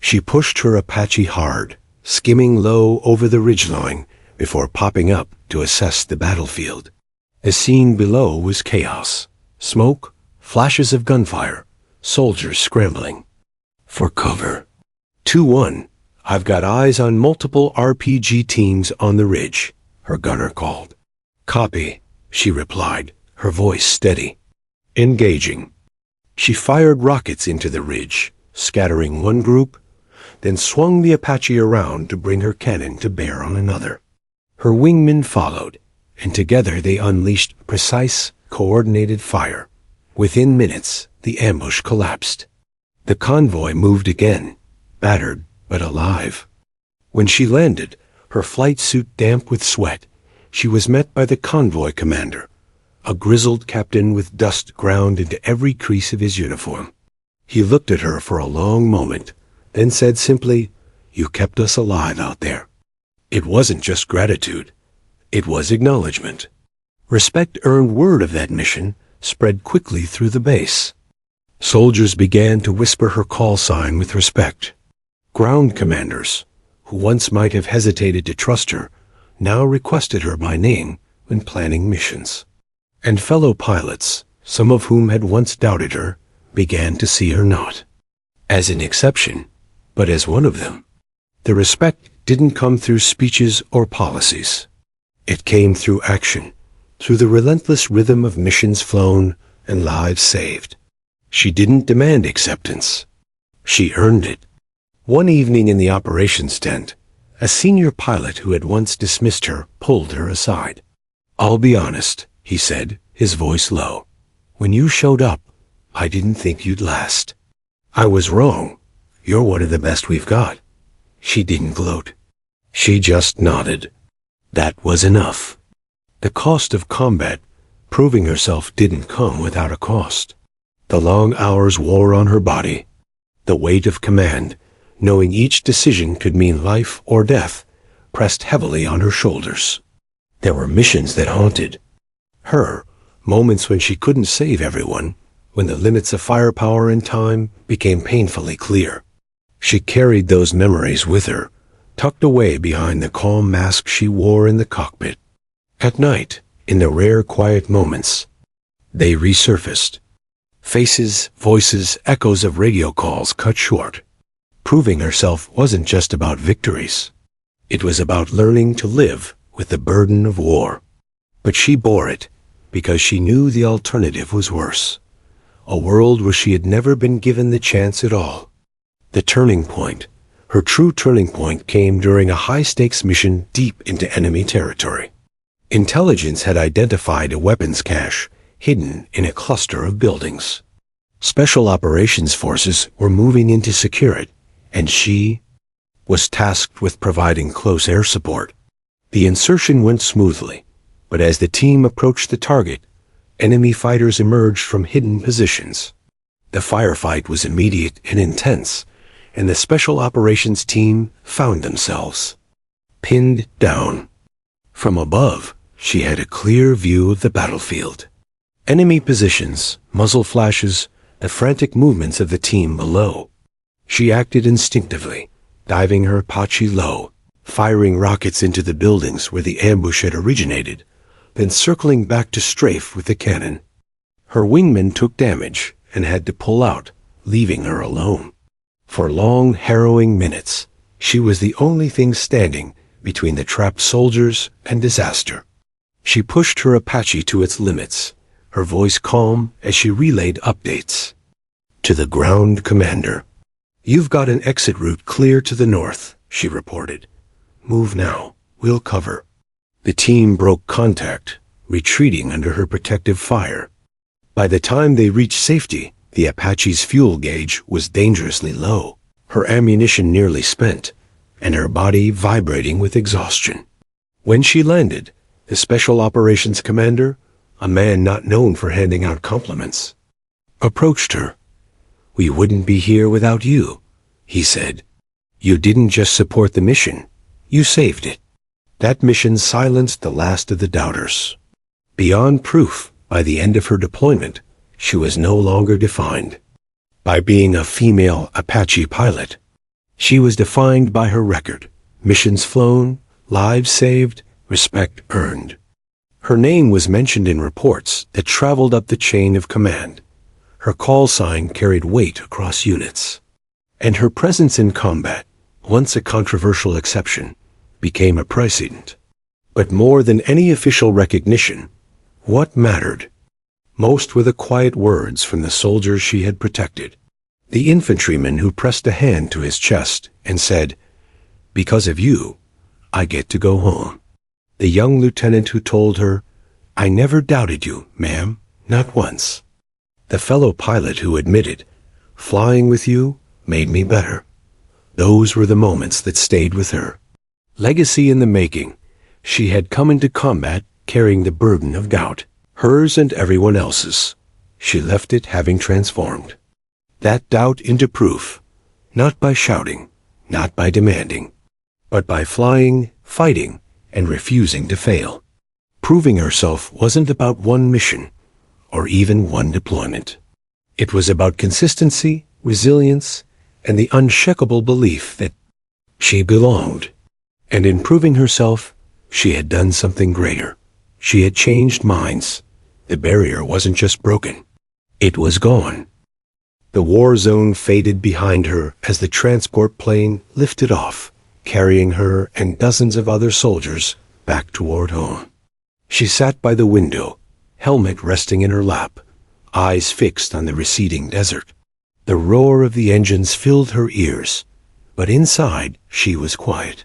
She pushed her Apache hard, skimming low over the ridgeline before popping up to assess the battlefield. The scene below was chaos. Smoke, flashes of gunfire, soldiers scrambling for cover. 2-1, I've got eyes on multiple RPG teams on the ridge, her gunner called. Copy, she replied, her voice steady. Engaging. She fired rockets into the ridge, scattering one group, then swung the Apache around to bring her cannon to bear on another. Her wingmen followed, and together they unleashed precise, coordinated fire. Within minutes, the ambush collapsed. The convoy moved again, battered but alive. When she landed, her flight suit damp with sweat, she was met by the convoy commander, a grizzled captain with dust ground into every crease of his uniform. He looked at her for a long moment, then said simply, "You kept us alive out there." It wasn't just gratitude. It was acknowledgement. Respect-earned word of that mission spread quickly through the base. Soldiers began to whisper her call sign with respect. Ground commanders, who once might have hesitated to trust her, now requested her by name when planning missions. And fellow pilots, some of whom had once doubted her, began to see her not as an exception, but as one of them. The respect didn't come through speeches or policies. It came through action, through the relentless rhythm of missions flown and lives saved. She didn't demand acceptance. She earned it. One evening in the operations tent, a senior pilot who had once dismissed her pulled her aside. "I'll be honest," he said, his voice low. "When you showed up, I didn't think you'd last." "I was wrong. You're one of the best we've got." She didn't gloat. She just nodded. That was enough. The cost of combat, proving herself, didn't come without a cost. The long hours wore on her body. The weight of command, knowing each decision could mean life or death, pressed heavily on her shoulders. There were missions that haunted her, moments when she couldn't save everyone, when the limits of firepower and time became painfully clear. She carried those memories with her, tucked away behind the calm mask she wore in the cockpit. At night, in the rare quiet moments, they resurfaced. Faces, voices, echoes of radio calls cut short. Proving herself wasn't just about victories. It was about learning to live with the burden of war. But she bore it, because she knew the alternative was worse. A world where she had never been given the chance at all. The turning point, her true turning point, came during a high-stakes mission deep into enemy territory. Intelligence had identified a weapons cache hidden in a cluster of buildings. Special operations forces were moving in to secure it, and she was tasked with providing close air support. The insertion went smoothly, but as the team approached the target, enemy fighters emerged from hidden positions. The firefight was immediate and intense, and the special operations team found themselves pinned down. From above, she had a clear view of the battlefield. Enemy positions, muzzle flashes, the frantic movements of the team below. She acted instinctively, diving her Apache low, firing rockets into the buildings where the ambush had originated, then circling back to strafe with the cannon. Her wingman took damage and had to pull out, leaving her alone. For long, harrowing minutes, she was the only thing standing between the trapped soldiers and disaster. She pushed her Apache to its limits, her voice calm as she relayed updates. To the ground commander. "You've got an exit route clear to the north," she reported. "Move now. We'll cover." The team broke contact, retreating under her protective fire. By the time they reached safety, the Apache's fuel gauge was dangerously low, her ammunition nearly spent, and her body vibrating with exhaustion. When she landed, the Special Operations Commander, a man not known for handing out compliments, approached her. "We wouldn't be here without you," he said. "You didn't just support the mission, you saved it." That mission silenced the last of the doubters. Beyond proof, by the end of her deployment, she was no longer defined by being a female Apache pilot. She was defined by her record, missions flown, lives saved, respect earned. Her name was mentioned in reports that traveled up the chain of command. Her call sign carried weight across units. And her presence in combat, once a controversial exception, became a precedent. But more than any official recognition, what mattered most were the quiet words from the soldiers she had protected. The infantryman who pressed a hand to his chest and said, "Because of you, I get to go home." The young lieutenant who told her, "I never doubted you, ma'am, not once." The fellow pilot who admitted, "Flying with you made me better." Those were the moments that stayed with her. Legacy in the making. She had come into combat carrying the burden of doubt, hers and everyone else's. She left it having transformed that doubt into proof, not by shouting, not by demanding, but by flying, fighting, and refusing to fail. Proving herself wasn't about one mission, or even one deployment. It was about consistency, resilience, and the unshakable belief that she belonged. And in proving herself, she had done something greater. She had changed minds. The barrier wasn't just broken. It was gone. The war zone faded behind her as the transport plane lifted off, carrying her and dozens of other soldiers back toward home. She sat by the window, helmet resting in her lap, eyes fixed on the receding desert. The roar of the engines filled her ears, but inside she was quiet.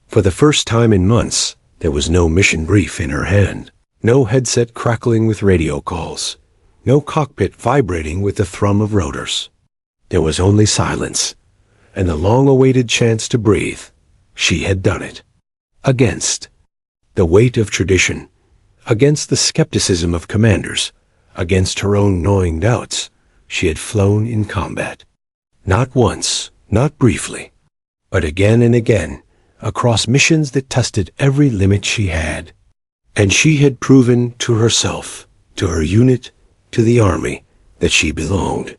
For the first time in months, there was no mission brief in her hand, no headset crackling with radio calls, no cockpit vibrating with the thrum of rotors. There was only silence, and the long-awaited chance to breathe. She had done it. Against the weight of tradition, against the skepticism of commanders, against her own gnawing doubts, she had flown in combat. Not once, not briefly, but again and again, across missions that tested every limit she had. And she had proven to herself, to her unit, to the army, that she belonged.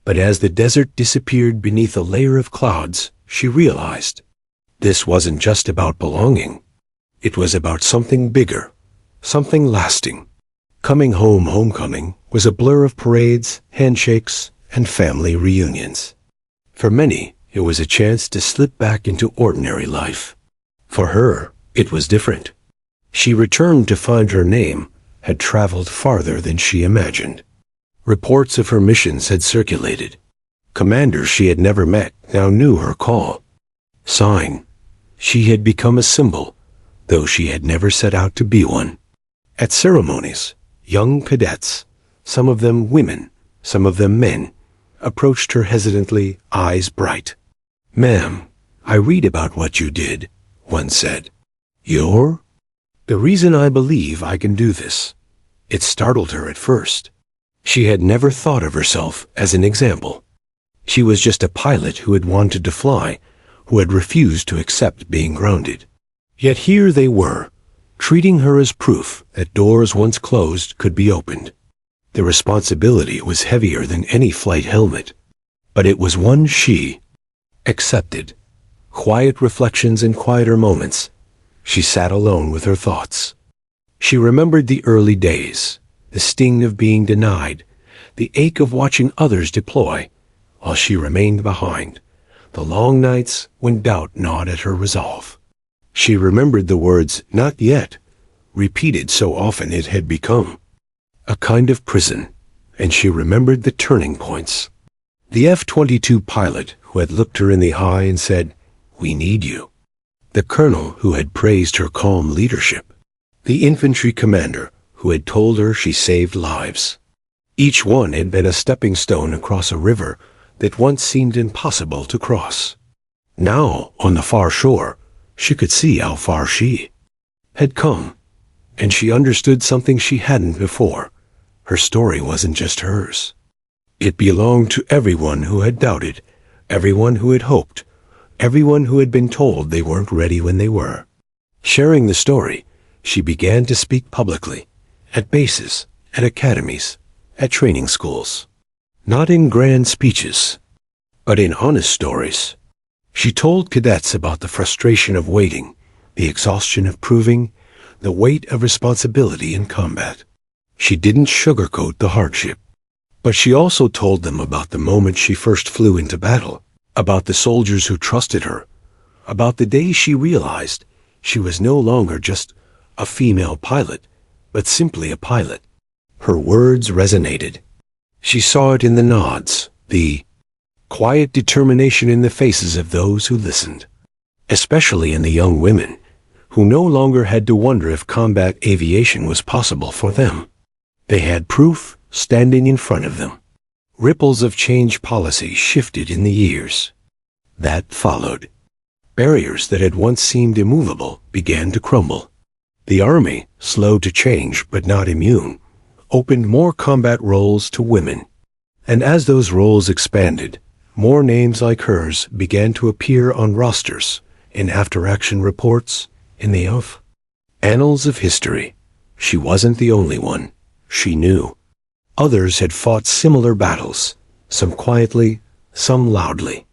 But as the desert disappeared beneath a layer of clouds, she realized this wasn't just about belonging. It was about something bigger, something lasting. Coming home homecoming was a blur of parades, handshakes, and family reunions. For many, it was a chance to slip back into ordinary life. For her, it was different. She returned to find her name had traveled farther than she imagined. Reports of her missions had circulated. Commanders she had never met now knew her call. Sign. She had become a symbol, though she had never set out to be one. At ceremonies, young cadets, some of them women, some of them men, approached her hesitantly, eyes bright. "Ma'am, I read about what you did," one said. "You're?" "The reason I believe I can do this." It startled her at first. She had never thought of herself as an example. She was just a pilot who had wanted to fly, who had refused to accept being grounded. Yet here they were, treating her as proof that doors once closed could be opened. The responsibility was heavier than any flight helmet, but it was one she accepted. Quiet reflections and quieter moments. She sat alone with her thoughts. She remembered the early days, the sting of being denied, the ache of watching others deploy, while she remained behind, the long nights when doubt gnawed at her resolve. She remembered the words, "not yet," repeated so often it had become a kind of prison, and she remembered the turning points. The F-22 pilot who had looked her in the eye and said, "We need you." The colonel who had praised her calm leadership. The infantry commander who had told her she saved lives. Each one had been a stepping stone across a river that once seemed impossible to cross. Now, on the far shore, she could see how far she had come, and she understood something she hadn't before. Her story wasn't just hers. It belonged to everyone who had doubted, everyone who had hoped, everyone who had been told they weren't ready when they were. Sharing the story, she began to speak publicly, at bases, at academies, at training schools. Not in grand speeches, but in honest stories. She told cadets about the frustration of waiting, the exhaustion of proving, the weight of responsibility in combat. She didn't sugarcoat the hardship, but she also told them about the moment she first flew into battle, about the soldiers who trusted her, about the day she realized she was no longer just a female pilot, but simply a pilot. Her words resonated. She saw it in the nods, the quiet determination in the faces of those who listened, especially in the young women, who no longer had to wonder if combat aviation was possible for them. They had proof standing in front of them. Ripples of change policy shifted in the years that followed. Barriers that had once seemed immovable began to crumble. The Army, slow to change but not immune, opened more combat roles to women. And as those roles expanded, more names like hers began to appear on rosters, in after-action reports, in the annals of history. She wasn't the only one. She knew. Others had fought similar battles, some quietly, some loudly.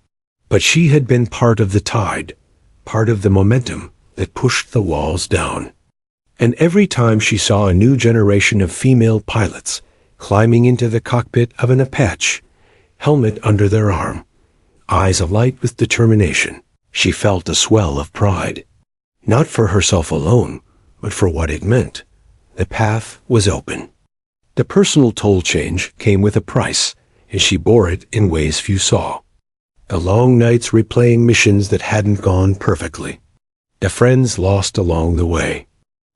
But she had been part of the tide, part of the momentum that pushed the walls down. And every time she saw a new generation of female pilots climbing into the cockpit of an Apache, helmet under their arm, eyes alight with determination, she felt a swell of pride. Not for herself alone, but for what it meant. The path was open. The personal toll change came with a price, and she bore it in ways few saw. The long nights replaying missions that hadn't gone perfectly. The friends lost along the way.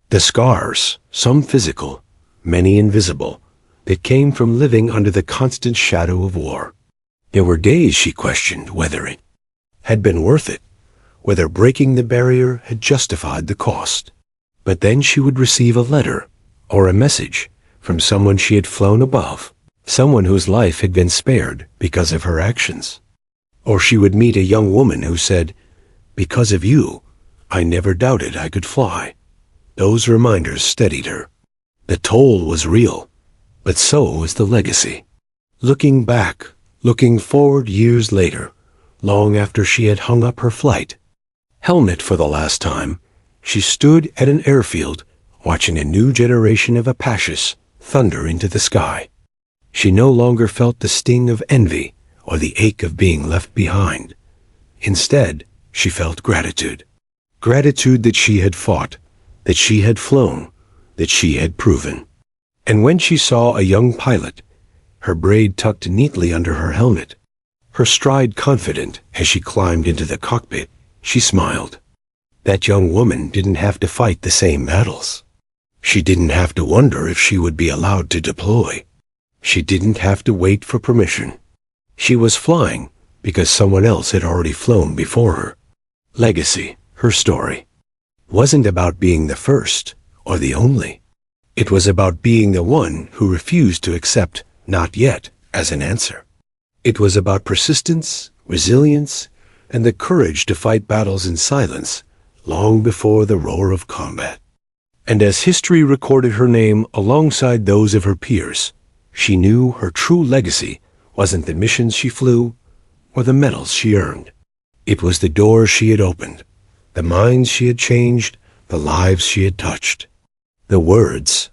The scars, some physical, many invisible, that came from living under the constant shadow of war. There were days she questioned whether it had been worth it, whether breaking the barrier had justified the cost. But then she would receive a letter or a message from someone she had flown above, someone whose life had been spared because of her actions. Or she would meet a young woman who said, "Because of you, I never doubted I could fly." Those reminders steadied her. The toll was real, but so was the legacy. Looking back, looking forward years later, long after she had hung up her flight helmet for the last time, she stood at an airfield watching a new generation of Apaches thunder into the sky. She no longer felt the sting of envy or the ache of being left behind. Instead, she felt gratitude. Gratitude that she had fought, that she had flown, that she had proven. And when she saw a young pilot, her braid tucked neatly under her helmet, her stride confident as she climbed into the cockpit, she smiled. That young woman didn't have to fight the same battles. She didn't have to wonder if she would be allowed to deploy. She didn't have to wait for permission. She was flying because someone else had already flown before her. Legacy, her story, wasn't about being the first or the only. It was about being the one who refused to accept "not yet" as an answer. It was about persistence, resilience, and the courage to fight battles in silence long before the roar of combat. And as history recorded her name alongside those of her peers, she knew her true legacy wasn't the missions she flew or the medals she earned. It was the doors she had opened, the minds she had changed, the lives she had touched. The words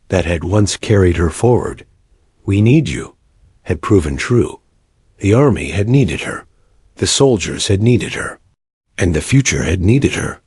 that had once carried her forward, "We need you," had proven true. The army had needed her, the soldiers had needed her, and the future had needed her.